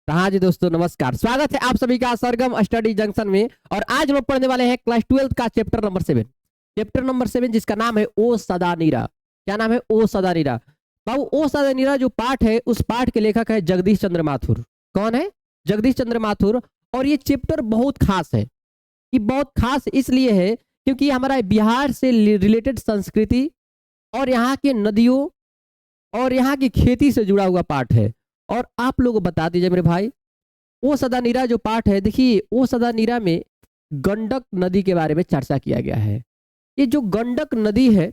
तो हाँ जी दोस्तों, नमस्कार। स्वागत है आप सभी का सरगम स्टडी जंक्शन में। और आज हम लोग पढ़ने वाले हैं क्लास 12 का चैप्टर नंबर 7 जिसका नाम है ओ सदा नीरा। क्या नाम है? ओ सदा नीरा। बाबू, ओ सदा नीरा जो पाठ है उस पाठ के लेखक है जगदीश चंद्र माथुर। कौन है? जगदीश चंद्र माथुर। और ये चैप्टर बहुत खास है। ये बहुत खास इसलिए है क्योंकि हमारा बिहार से रिलेटेड संस्कृति और यहाँ के नदियों और यहाँ की खेती से जुड़ा हुआ पाठ है। और आप लोग बता दीजिए मेरे भाई, ओ सदा नीरा जो पाठ है, देखिए ओ सदा नीरा में गंडक नदी के बारे में चर्चा किया गया है। ये जो गंडक नदी है,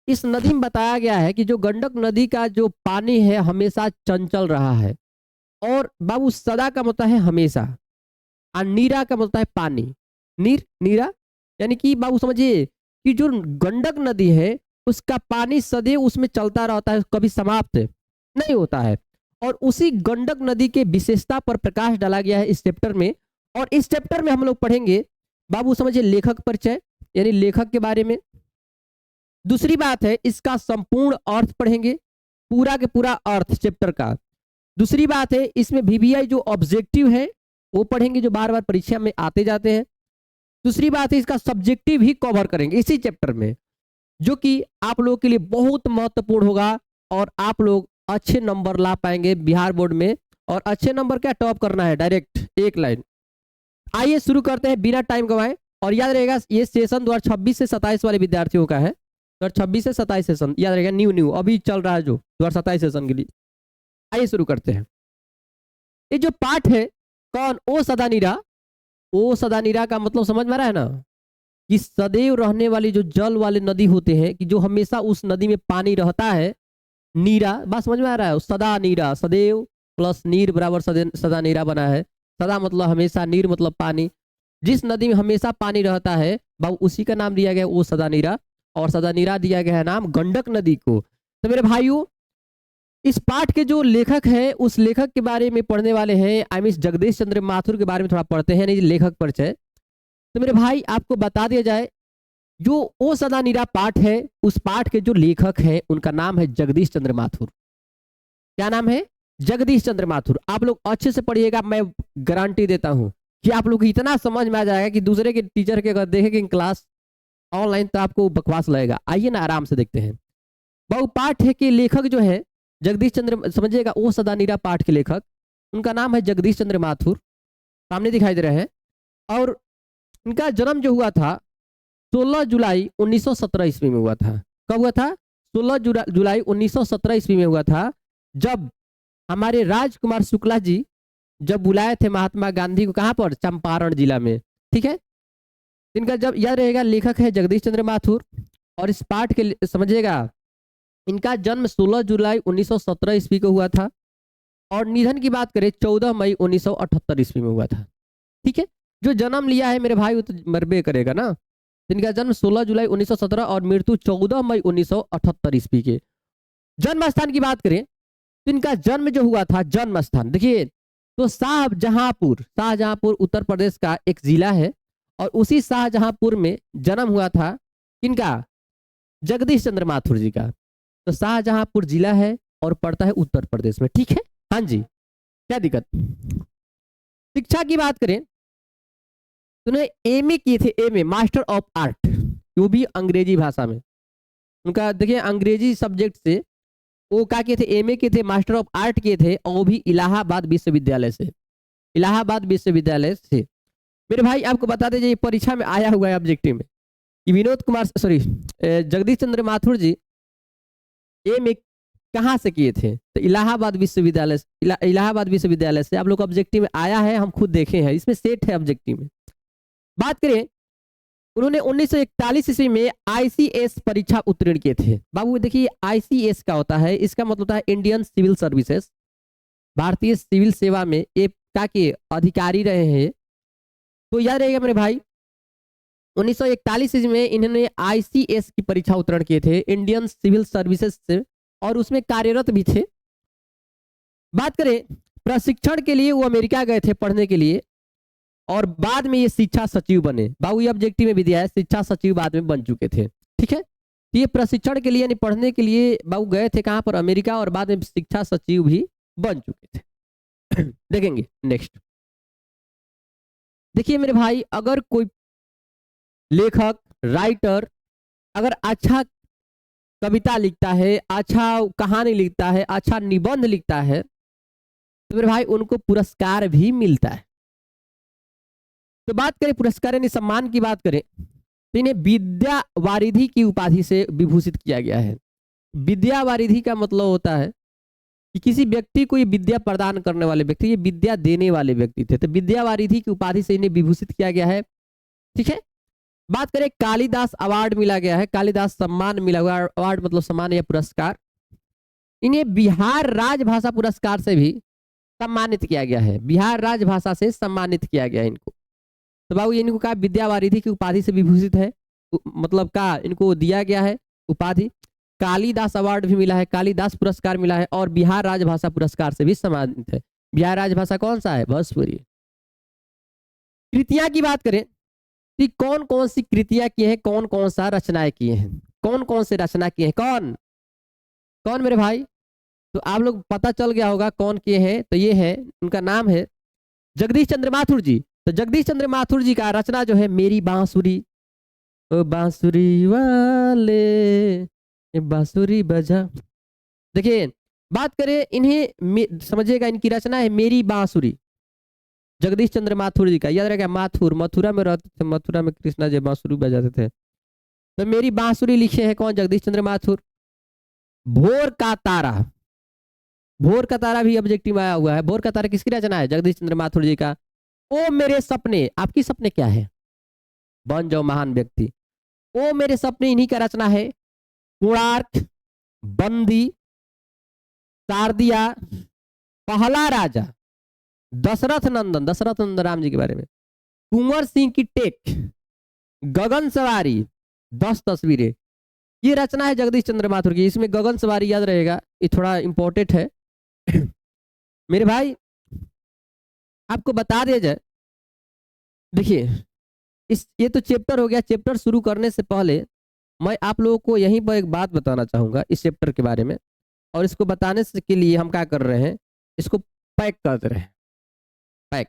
इस नदी में बताया गया है कि जो गंडक नदी का जो पानी है हमेशा चंचल रहा है। और बाबू, सदा का मतलब है हमेशा, और नीरा का मतलब है पानी। नीरा यानी कि बाबू समझिए कि जो गंडक नदी है उसका पानी सदैव उसमें चलता रहता है, कभी समाप्त नहीं होता है। और उसी गंडक नदी के विशेषता पर प्रकाश डाला गया है इस चैप्टर में। और इस चैप्टर में हम लोग पढ़ेंगे बाबू समझिए लेखक परिचय, यानी लेखक के बारे में। दूसरी बात है, इसका संपूर्ण अर्थ पढ़ेंगे, पूरा के पूरा अर्थ चैप्टर का। दूसरी बात है, इसमें वीवीआई जो ऑब्जेक्टिव है वो पढ़ेंगे, जो बार बार परीक्षा में आते जाते हैं। दूसरी बात है, इसका सब्जेक्टिव ही कवर करेंगे इसी चैप्टर में, जो कि आप लोगों के लिए बहुत महत्वपूर्ण होगा। और आप लोग अच्छे नंबर ला पाएंगे बिहार बोर्ड में। और अच्छे नंबर क्या, टॉप करना है डायरेक्ट एक लाइन। आइए शुरू करते हैं बिना टाइम गवाए। और याद रहेगा ये सेशन 2026 से 27 वाले विद्यार्थियों का है। 2026 से 27 सेशन याद रहेगा, न्यू न्यू अभी चल रहा है जो 2027 सेशन के लिए। आइए शुरू करते हैं। ये जो पाठ है, कौन? ओ सदा नीरा। ओ सदा नीरा का मतलब समझ में आ रहा है ना, कि सदैव रहने वाली जो जल वाले नदी होते हैं, कि जो हमेशा उस नदी में पानी रहता है। नीरा बात समझ में आ रहा है? सदा नीरा, सदैव प्लस नीर बराबर सदा नीरा बना है। सदा मतलब हमेशा, नीर मतलब पानी। जिस नदी में हमेशा पानी रहता है बाबू, उसी का नाम दिया गया वो सदा नीरा। और सदा नीरा दिया गया है नाम गंडक नदी को। तो मेरे भाइयों, इस पाठ के जो लेखक हैं उस लेखक के बारे में पढ़ने वाले हैं। आई मीन जगदीश चंद्र माथुर के बारे में थोड़ा पढ़ते हैं, नहीं लेखक परिचय। तो मेरे भाई आपको बता दिया जाए, जो ओ सदा नीरा पाठ है उस पाठ के जो लेखक हैं उनका नाम है जगदीश चंद्र माथुर। क्या नाम है? जगदीश चंद्र माथुर। आप लोग अच्छे से पढ़िएगा, मैं गारंटी देता हूं कि आप लोग को इतना समझ में आ जाएगा कि दूसरे के टीचर के अगर देखेंगे क्लास ऑनलाइन तो आपको बकवास लगेगा। आइए ना आराम से देखते हैं। बहु पाठ है के लेखक जो है जगदीश चंद्र, समझिएगा ओ सदा नीरा पाठ के लेखक, उनका नाम है जगदीश चंद्र माथुर। सामने दिखाई दे रहे हैं। और इनका जन्म जो हुआ था 16 जुलाई 1917 ईस्वी में हुआ था। कब हुआ था? 16 जुलाई 1917 ईस्वी में हुआ था, जब हमारे राजकुमार शुक्ला जी जब बुलाए थे महात्मा गांधी को, कहां पर? चंपारण जिला में। ठीक है। इनका जब याद रहेगा, लेखक है जगदीश चंद्र माथुर। और इस पाठ के समझिएगा, इनका जन्म 16 जुलाई 1917 ईस्वी को हुआ था। और निधन की बात करें 14 मई 1978 ईस्वी में हुआ था। ठीक है। जो जन्म लिया है मेरे भाई वो तो मरबे करेगा ना। इनका जन्म 16 जुलाई 1917 और मृत्यु 14 मई 1978 ईस्वी के। जन्म स्थान की बात करें तो इनका जन्म जो हुआ था, जन्म स्थान देखिए तो शाहजहांपुर उत्तर प्रदेश का एक जिला है। और उसी शाहजहांपुर में जन्म हुआ था इनका, जगदीश चंद्र माथुर जी का। तो शाहजहांपुर जिला है और पड़ता है उत्तर प्रदेश में। ठीक है। हाँ जी, क्या दिक्कत? शिक्षा की बात करें तो उन्हें एमए किए थे, एमए मास्टर ऑफ आर्ट, वो भी अंग्रेजी भाषा में। उनका देखिए अंग्रेजी सब्जेक्ट से वो क्या किए थे, एमए किए थे, मास्टर ऑफ आर्ट किए थे, और वो भी इलाहाबाद विश्वविद्यालय से। इलाहाबाद विश्वविद्यालय से। मेरे भाई आपको बता दीजिए, परीक्षा में आया हुआ है ऑब्जेक्टिव में कि विनोद कुमार, सॉरी, जगदीश चंद्र माथुर जी एमए कहाँ से किए थे? तो इलाहाबाद विश्वविद्यालय इलाहाबाद विश्वविद्यालय से। आप लोग ऑब्जेक्टिव में आया है, हम खुद देखे हैं, इसमें सेट है ऑब्जेक्टिव में। बात करें, उन्होंने 1941 ईस्वी में आईसीएस परीक्षा उत्तीर्ण किए थे। बाबू देखिए आईसीएस क्या होता है, इसका मतलब होता है इंडियन सिविल सर्विसेज, भारतीय सिविल सेवा में ये क्या के अधिकारी रहे हैं। तो याद रहेगा मेरे भाई, 1941 ईस्वी में इन्होंने आईसीएस की परीक्षा उत्तीर्ण किए थे, इंडियन सिविल सर्विसेज से, और उसमें कार्यरत भी थे। बात करें प्रशिक्षण के लिए वो अमेरिका गए थे पढ़ने के लिए, और बाद में ये शिक्षा सचिव बने। बाबू ये ऑब्जेक्टिव में भी दिया है, शिक्षा सचिव बाद में बन चुके थे। ठीक है। ये प्रशिक्षण के लिए यानी पढ़ने के लिए बाबू गए थे कहां पर? अमेरिका, और बाद में शिक्षा सचिव भी बन चुके थे। देखेंगे नेक्स्ट। देखिए मेरे भाई, अगर कोई लेखक, राइटर अगर अच्छा कविता लिखता है, अच्छा कहानी लिखता है, अच्छा निबंध लिखता है, तो मेरे भाई उनको पुरस्कार भी मिलता है। तो बात करें पुरस्कार यानी सम्मान की बात करें, तो इन्हें विद्या वारिधि की उपाधि से विभूषित किया गया है। विद्या वारिधि का मतलब होता है कि किसी व्यक्ति को ये विद्या प्रदान करने वाले व्यक्ति, ये विद्या देने वाले व्यक्ति थे, तो विद्या वारिधि की उपाधि से इन्हें विभूषित किया गया है। ठीक है। बात करें कालिदास अवार्ड मिला गया है, कालिदास सम्मान मिला हुआ, अवार्ड मतलब सम्मान या पुरस्कार। इन्हें बिहार राजभाषा पुरस्कार से भी सम्मानित किया गया है, बिहार राजभाषा से सम्मानित किया गया है इनको। तो बाबू इनको कहा विद्या वारिधि की उपाधि से विभूषित है, मतलब का इनको दिया गया है उपाधि। कालिदास अवार्ड भी मिला है, कालिदास पुरस्कार मिला है, और बिहार राजभाषा पुरस्कार से भी सम्मानित है। बिहार राजभाषा कौन सा है? भोजपुरी। कृतियां की बात करें कि कौन कौन सी कृतियां की हैं, कौन कौन सा रचनाएं किए हैं, कौन कौन से रचना किए हैं, कौन कौन मेरे भाई? तो आप लोग पता चल गया होगा कौन किए हैं। तो ये है, उनका नाम है जगदीश चंद्र माथुर जी। तो जगदीश चंद्र माथुर जी का रचना जो है मेरी बांसुरी, ओ बांसुरी वाले बांसुरी बजा। देखिए बात करें इन्हें समझिएगा, इनकी रचना है मेरी बांसुरी, जगदीश चंद्र माथुर जी का। याद रहेगा, माथुर मथुरा में रहते थे, मथुरा में कृष्णा जी बांसुरी बजाते थे। तो मेरी बांसुरी लिखे हैं कौन? जगदीश चंद्र माथुर। भोर का तारा, भोर का तारा भी ऑब्जेक्टिव में आया हुआ है। भोर का तारा किसकी रचना है? जगदीश चंद्र माथुर जी का। ओ मेरे सपने, आपकी सपने क्या है? बन जाओ महान व्यक्ति। ओ मेरे सपने इन्हीं का रचना है। कोणार्क, बंदी, शारदिया, पहला राजा, दशरथ नंदन, दशरथ नंदन राम जी के बारे में, कुंवर सिंह की टेक, गगन सवारी, 10 तस्वीरें, ये रचना है जगदीश चंद्र माथुर की। इसमें गगन सवारी याद रहेगा, ये थोड़ा इंपॉर्टेंट है। मेरे भाई आपको बता दिया जाए, देखिए इस ये तो चैप्टर हो गया। चैप्टर शुरू करने से पहले मैं आप लोगों को यहीं पर एक बात बताना चाहूंगा इस चैप्टर के बारे में, और इसको बताने से के लिए हम क्या कर रहे हैं, इसको पैक कर दे रहे हैं। पैक,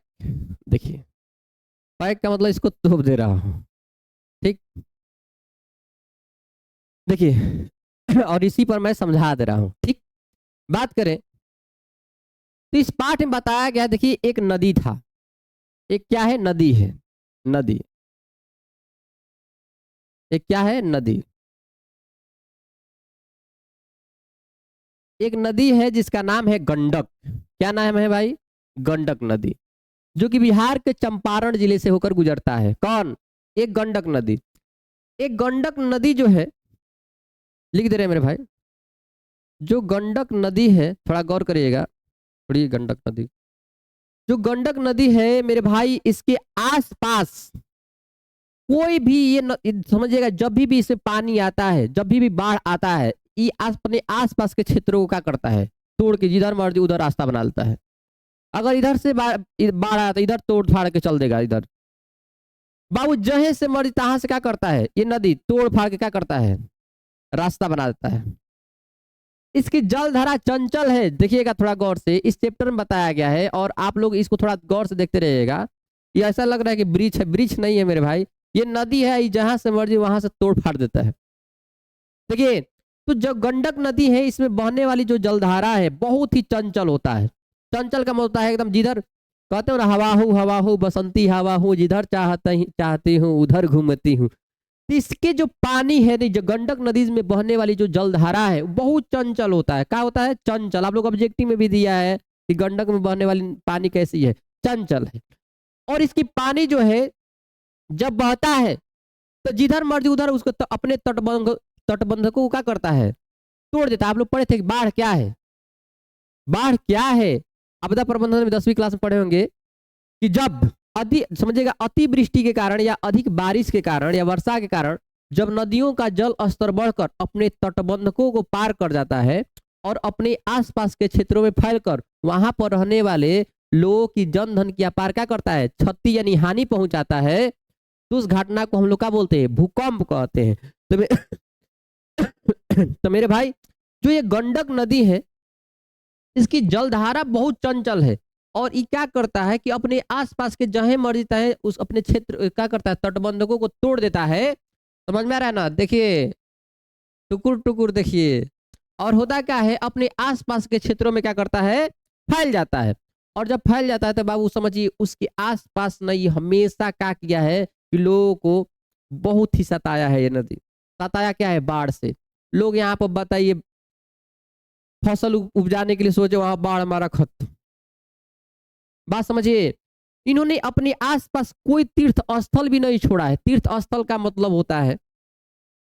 देखिए पैक का मतलब इसको तोप दे रहा हूं, ठीक। देखिए और इसी पर मैं समझा दे रहा हूं, ठीक। बात करें तो इस पाठ में बताया गया, देखिए एक नदी था, एक क्या है? नदी है, नदी। एक क्या है? नदी। एक नदी है जिसका नाम है गंडक। क्या नाम है भाई? गंडक नदी, जो कि बिहार के चंपारण जिले से होकर गुजरता है। कौन? एक गंडक नदी। एक गंडक नदी जो है, लिख दे रहे हैं मेरे भाई, जो गंडक नदी है, थोड़ा गौर करिएगा, थोड़ी गंडक नदी, जो गंडक नदी है मेरे भाई, इसके आसपास कोई भी ये समझिएगा, जब भी इसमें पानी आता है, जब भी बाढ़ आता है, ये अपने आसपास के क्षेत्रों को क्या करता है? तोड़ के जिधर मर्जी उधर रास्ता बना लेता है। अगर इधर से बाढ़ आया तो इधर तोड़ फाड़ के चल देगा इधर। बाबू जहे से मर्जी तहां से क्या करता है? ये नदी तोड़ फाड़ के क्या करता है? रास्ता बना देता है। इसकी जलधारा चंचल है, देखिएगा थोड़ा गौर से, इस चैप्टर में बताया गया है, और आप लोग इसको थोड़ा गौर से देखते रहिएगा। ये ऐसा लग रहा है कि ब्रिज है, ब्रिज नहीं है मेरे भाई, ये नदी है, जहां से मर्जी वहां से तोड़ फाड़ देता है। देखिए तो जो गंडक नदी है, इसमें बहने वाली जो जलधारा है बहुत ही चंचल होता है। चंचल का मतलब होता है एकदम, जिधर कहते हो ना, हवा हूँ बसंती हवा हूँ, जिधर चाहती हूँ उधर घूमती हूँ। तो इसके जो पानी है, जो गंडक नदी में बहने वाली जो जलधारा है, बहुत चंचल होता है। क्या होता है? चंचल। आप लोग ऑब्जेक्टिव में भी दिया है कि गंडक में बहने वाली पानी कैसी है? चंचल है। और इसकी पानी जो है जब बहता है तो जिधर मर्जी उधर उसको अपने तटबंधकों को क्या करता है? तोड़ देता है। आप लोग पढ़े थे कि बाढ़ क्या है? बाढ़ क्या है? आपदा प्रबंधन में 10वीं क्लास में पढ़े होंगे कि जब समझिएगा अतिवृष्टि के कारण या अधिक बारिश के कारण या वर्षा के कारण जब नदियों का जल स्तर बढ़कर अपने तटबंधकों को पार कर जाता है और अपने आसपास के क्षेत्रों में फैलकर वहां पर रहने वाले लोगों की जनधन की अपार क्या करता है? क्षति यानी हानि पहुंचाता है, तो उस घटना को हम लोग क्या बोलते हैं? भूकंप कहते हैं। तो मेरे भाई, जो ये गंडक नदी है, इसकी जलधारा बहुत चंचल है। और ये क्या करता है कि अपने आसपास के जहां मर्जी तहे उस अपने क्षेत्र क्या करता है, तटबंधकों को तोड़ देता है। समझ में आ रहा है ना? देखिए, टुकुर टुकुर देखिए। और होता क्या है, अपने आसपास के क्षेत्रों में क्या करता है, फैल जाता है। और जब फैल जाता है तो बाबू समझिए उसके आसपास ने ये हमेशा क्या किया है कि लोगों को बहुत ही सताया है। ये नदी सताया क्या है, बाढ़ से। लोग यहाँ पर बताइए फसल उपजाने के लिए सोचे, वहां बाढ़ हमारा खत्म। बात समझिए, इन्होंने अपने आसपास कोई तीर्थ स्थल भी नहीं छोड़ा है। तीर्थ स्थल का मतलब होता है,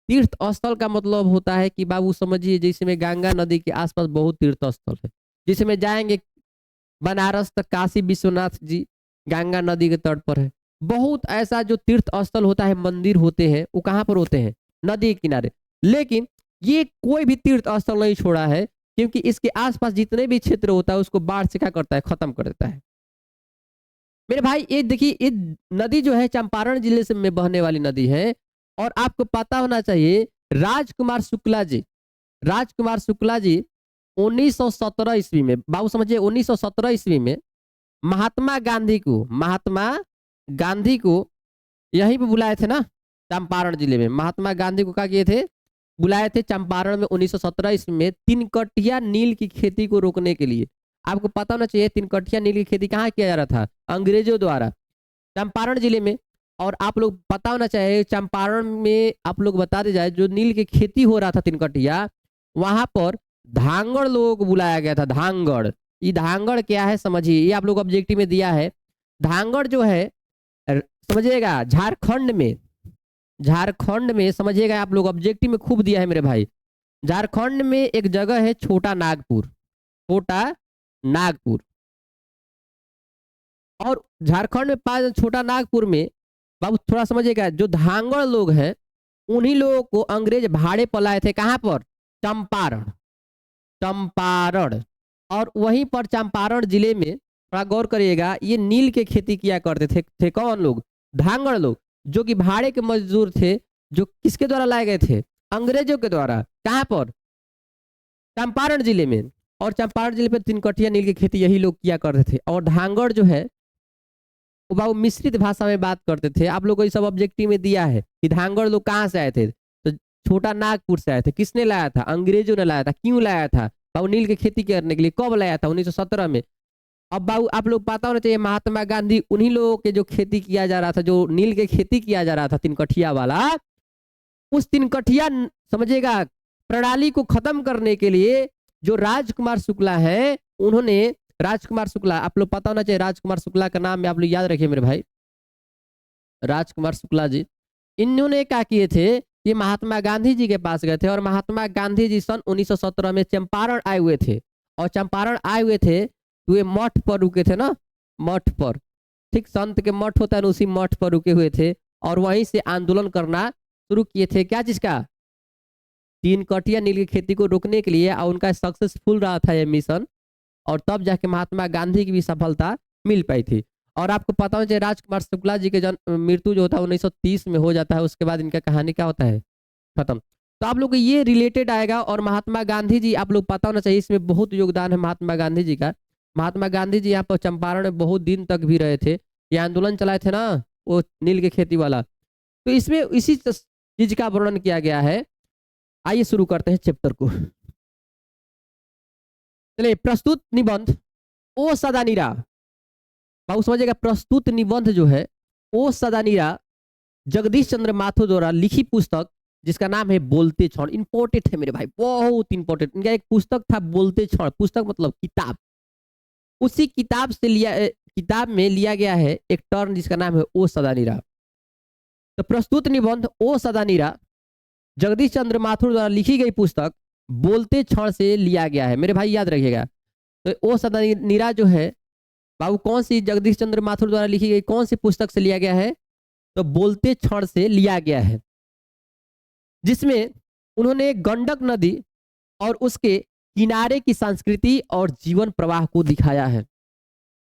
तीर्थ स्थल का मतलब होता है कि बाबू समझिए जैसे में गंगा नदी के आसपास बहुत तीर्थ स्थल है। जैसे में जाएंगे बनारस तक, काशी विश्वनाथ जी गंगा नदी के तट पर है। बहुत ऐसा जो तीर्थ स्थल होता है, मंदिर होते हैं, वो कहाँ पर होते हैं, नदी के किनारे। लेकिन ये कोई भी तीर्थ स्थल नहीं छोड़ा है, क्योंकि इसके आसपास जितने भी क्षेत्र होता है उसको बाढ़ से क्या करता है, खत्म कर देता है। मेरे भाई ये देखिए, ये नदी जो है चंपारण जिले से में बहने वाली नदी है। और आपको पता होना चाहिए, राजकुमार शुक्ला जी, राजकुमार शुक्ला जी 1917 ईस्वी में, बाबू समझिए 1917 ईस्वी में महात्मा गांधी को, महात्मा गांधी को यहीं पे बुलाए थे ना, चंपारण जिले में। महात्मा गांधी को क्या किए थे, बुलाए थे चंपारण में 1917 ईस्वी में, तिनकटिया नील की खेती को रोकने के लिए। आपको पता होना चाहिए तिनकटिया नील की खेती कहाँ किया जा रहा था, अंग्रेजों द्वारा, चंपारण जिले में। और आप लोग पता होना चाहिए चंपारण में, आप लोग बता दे जाए, जो नील की खेती हो रहा था तिनकटिया, वहां पर धांगड़ लोगों को बुलाया गया था। धांगड़, ये धांगड़ क्या है समझिए, ये आप लोग ऑब्जेक्टिव में दिया है। धांगड़ जो है समझिएगा झारखंड में, झारखंड में समझिएगा, आप लोग ऑब्जेक्टिव में खूब दिया है मेरे भाई। झारखंड में एक जगह है छोटा नागपुर, छोटा नागपुर। और झारखंड में पास छोटा नागपुर में बाबू थोड़ा समझिएगा, जो धांगड़ लोग हैं उन्हीं लोगों को अंग्रेज भाड़े पर लाए थे। कहां पर, चंपारण, चंपारण। और वहीं पर चंपारण जिले में थोड़ा गौर करिएगा, ये नील के खेती किया करते थे कौन लोग, धांगड़ लोग, जो कि भाड़े के मजदूर थे, जो किसके द्वारा लाए गए थे, अंग्रेजों के द्वारा। कहां पर, चंपारण जिले में। और चंपारण जिले पर तिनकटिया नील की खेती यही लोग किया करते थे। और धांगड़ जो है वो बाबू मिश्रित भाषा में बात करते थे। आप लोग को ये सब ऑब्जेक्टिव में दिया है कि धांगड़ लोग कहाँ से आए थे, तो छोटा नागपुर से आए थे। किसने लाया था, अंग्रेजों ने लाया था। क्यों लाया था बाबू, नील की खेती करने के लिए। कब लाया था, 1917 में। अब बाबू आप लोग पता होना चाहिए, महात्मा गांधी उन्हीं लोगों के जो खेती किया जा रहा था, जो नील के खेती किया जा रहा था तिनकठिया वाला, उस तिनकठिया समझिएगा प्रणाली को खत्म करने के लिए जो राजकुमार शुक्ला है, उन्होंने, राजकुमार शुक्ला आप लोग पता होना चाहिए, राजकुमार शुक्ला का नाम आप लोग याद रखिए मेरे भाई, राजकुमार शुक्ला जी। इन्होंने क्या किए थे, ये महात्मा गांधी जी के पास गए थे। और महात्मा गांधी जी सन 1917 में चंपारण आए हुए थे। और चंपारण आए हुए थे तो ये मठ पर रुके थे ना, मठ पर, ठीक संत के मठ होता है ना, उसी मठ पर रुके हुए थे। और वहीं से आंदोलन करना शुरू किए थे। क्या चीज का, तीन कटिया नील की खेती को रोकने के लिए। और उनका सक्सेसफुल रहा था ये मिशन। और तब जाके महात्मा गांधी की भी सफलता मिल पाई थी। और आपको पता हो चाहिए राजकुमार शुक्ला जी के जन्म मृत्यु जो होता है 1930 में हो जाता है। उसके बाद इनका कहानी क्या होता है, खत्म। तो आप लोग को ये रिलेटेड आएगा। और महात्मा गांधी जी आप लोग पता होना चाहिए, इसमें बहुत योगदान है महात्मा गांधी जी का। महात्मा गांधी जी यहाँ पर चंपारण में बहुत दिन तक भी रहे थे। ये आंदोलन चलाए थे ना, वो नील के खेती वाला। तो इसमें इसी चीज का वर्णन किया गया है। आइए शुरू करते हैं चैप्टर को। चलिए, प्रस्तुत निबंध ओ सदानीरा। बाबू समझिएगा, प्रस्तुत निबंध जो है ओ सदानीरा जगदीश चंद्र माथुर द्वारा लिखी पुस्तक, जिसका नाम है बोलते क्षण। इंपॉर्टेंट है मेरे भाई, बहुत इंपॉर्टेंट। इनका एक पुस्तक था बोलते क्षण, पुस्तक मतलब किताब। उसी किताब से लिया, किताब में लिया गया है एक टर्म जिसका नाम है ओ सदानीरा। तो प्रस्तुत निबंध ओ सदानीरा जगदीश चंद्र माथुर द्वारा लिखी गई पुस्तक बोलते क्षण से लिया गया है। मेरे भाई याद रखिएगा, तो ओ सदानीरा जो है बाबू कौन सी जगदीश चंद्र माथुर द्वारा लिखी गई कौन सी पुस्तक से लिया गया है, तो बोलते क्षण से लिया गया है। जिसमें उन्होंने गंडक नदी और उसके किनारे की संस्कृति और जीवन प्रवाह को दिखाया है।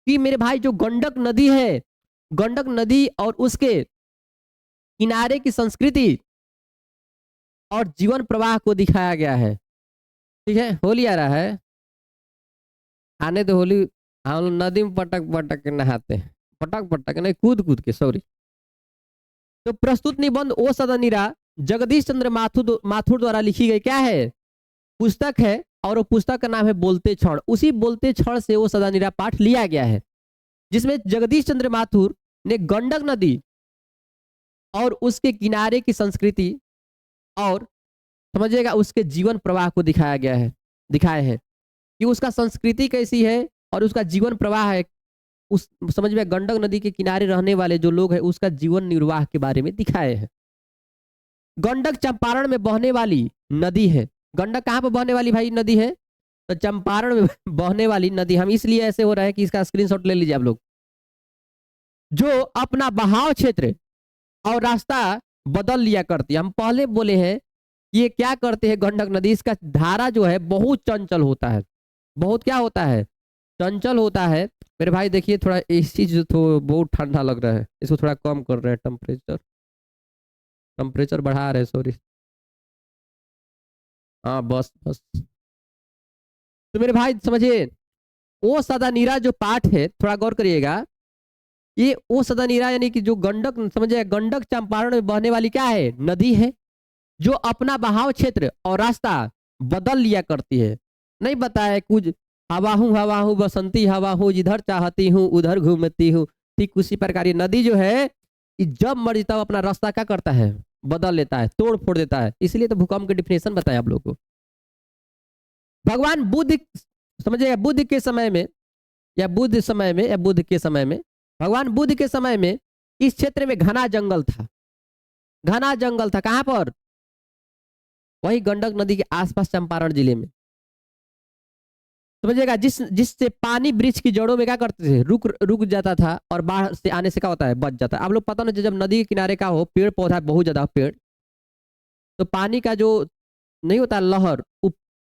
कि मेरे भाई जो गंडक नदी है, गंडक नदी और उसके किनारे की संस्कृति और जीवन प्रवाह को दिखाया गया है। ठीक है, होली आ रहा है, आने तो होली हम लोग नदी में पटक पटक के नहाते हैं, पटक पटक नहीं, कूद कूद के, सॉरी। तो प्रस्तुत निबंध ओ सदनीरा जगदीश चंद्र माथुर द्वारा लिखी गई क्या है, पुस्तक है। और वो पुस्तक का नाम है बोलते क्षण। उसी बोलते क्षण से वो सदानीरा पाठ लिया गया है, जिसमें जगदीश चंद्र माथुर ने गंडक नदी और उसके किनारे की संस्कृति और समझिएगा उसके जीवन प्रवाह को दिखाया गया है, दिखाए हैं कि उसका संस्कृति कैसी है और उसका जीवन प्रवाह है। उस समझ में गंडक नदी के किनारे रहने वाले जो लोग हैं उसका जीवन निर्वाह के बारे में दिखाए हैं। गंडक चंपारण में बहने वाली नदी है। गंडक कहाँ पर बहने वाली भाई नदी है, तो चंपारण में बहने वाली नदी। हम इसलिए ऐसे हो रहा है कि इसका स्क्रीनशॉट ले लीजिए आप लोग। जो अपना बहाव क्षेत्र और रास्ता बदल लिया करती है। हम पहले बोले हैं ये क्या करते हैं गंडक नदी, इसका धारा जो है बहुत चंचल होता है, बहुत क्या होता है, चंचल होता है। मेरे भाई देखिए थोड़ा इस चीज तो बहुत ठंडा लग रहा है, इसको थोड़ा कम कर रहे हैं, टेम्परेचर टेम्परेचर बढ़ा रहे हैं, सॉरी। हाँ बस बस। तो मेरे भाई समझिए ओ सदा नीरा जो पाठ है, थोड़ा गौर करिएगा। ये ओ सदा नीरा यानी कि जो गंडक, समझिए गंडक चंपारण में बहने वाली क्या है, नदी है, जो अपना बहाव क्षेत्र और रास्ता बदल लिया करती है। नहीं बताया कुछ, हवा हूँ बसंती हवा हूँ, जिधर चाहती हूँ उधर घूमती हूँ। ठीक उसी प्रकार ये नदी जो है जब मर्जी तब अपना रास्ता क्या करता है, बदल लेता है, तोड़ फोड़ देता है। इसलिए तो भूकंप की डिफिनेशन बताया आप लोगों को। भगवान बुद्ध, समझिएगा बुद्ध के समय में या बुद्ध समय में या बुद्ध के समय में, भगवान बुद्ध के समय में इस क्षेत्र में घना जंगल था। घना जंगल था कहां पर, वही गंडक नदी के आसपास चंपारण जिले में। समझिएगा जिससे पानी वृक्ष की जड़ों में क्या करते थे, रुक रुक जाता था और बाढ़ से आने से क्या होता है, बच जाता है। आप लोग पता ना जब नदी के किनारे का हो पेड़ पौधा बहुत ज्यादा पेड़, तो पानी का जो नहीं होता लहर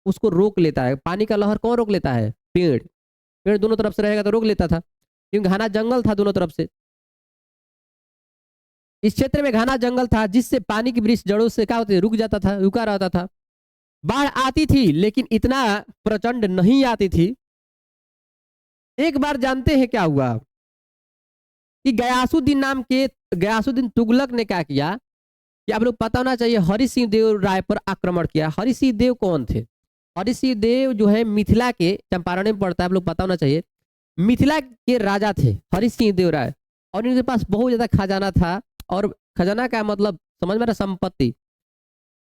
उसको रोक लेता है। पानी का लहर कौन रोक लेता है, पेड़। पेड़ दोनों तरफ से रहेगा तो रोक लेता था, क्योंकि घना जंगल था दोनों तरफ से। इस क्षेत्र में घना जंगल था जिससे पानी की वृक्ष जड़ों से क्या होती, रुक जाता था, रुका रहता था। बाढ़ आती थी लेकिन इतना प्रचंड नहीं आती थी। एक बार जानते हैं क्या हुआ कि गयासुद्दीन तुगलक ने क्या किया, कि आप लोग पता होना चाहिए, हरि सिंह देव राय पर आक्रमण किया। हरि सिंह देव कौन थे, हरि सिंह देव जो है मिथिला के, चंपारण में पड़ता है, आप लोग पता होना चाहिए, मिथिला के राजा थे हरि सिंह देव राय। और इनके पास बहुत ज्यादा खजाना था, और खजाना का मतलब समझ में, संपत्ति।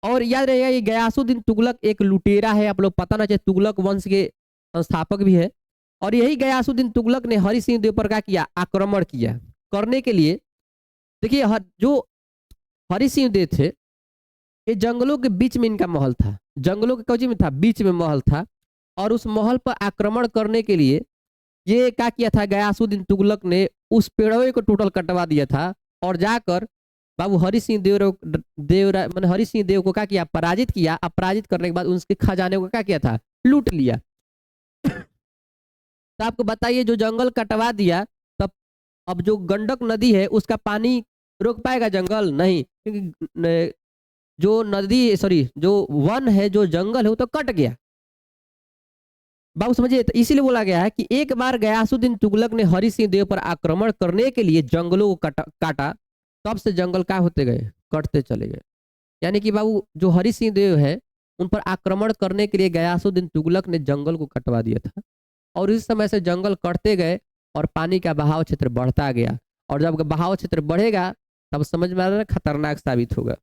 और याद रहेगा ये गयासुद्दीन तुगलक एक लुटेरा है, आप लोग पता होना चाहिए, तुगलक वंश के संस्थापक भी है। और यही गयासुद्दीन तुगलक ने हरि सिंह देव पर क्या किया, आक्रमण किया। करने के लिए देखिए जो हरि सिंह देव थे, ये जंगलों के बीच में इनका महल था, जंगलों के कौची में था, बीच में महल था। और उस महल पर आक्रमण करने के लिए ये क्या किया था, गयासुद्दीन तुगलक ने उस पेड़ों को टोटल कटवा दिया था। और जाकर बाबू हरि सिंह मैंने हरि सिंह देव को क्या किया, पराजित किया। अपराजित करने के बाद उनके खजाने को क्या किया था, लूट लिया। तो आपको बताइए जो जंगल कटवा दिया, तब अब जो गंडक नदी है उसका पानी रोक पाएगा जंगल, नहीं, क्योंकि जो नदी सॉरी जो वन है, जो जंगल है वो तो कट गया। बाबू समझिए, तो इसीलिए बोला गया है कि एक बार गयासुद्दीन तुगलक ने हरि सिंह देव पर आक्रमण करने के लिए जंगलों को काटा, तब से जंगल क्या होते गए, कटते चले गए। यानी कि बाबू जो हरि सिंह देव है उन पर आक्रमण करने के लिए गयासुद्दीन तुगलक ने जंगल को कटवा दिया था। और इस समय से जंगल कटते गए और पानी का बहाव क्षेत्र बढ़ता गया। और जब बहाव क्षेत्र बढ़ेगा तब समझ में आ रहा है खतरनाक साबित होगा।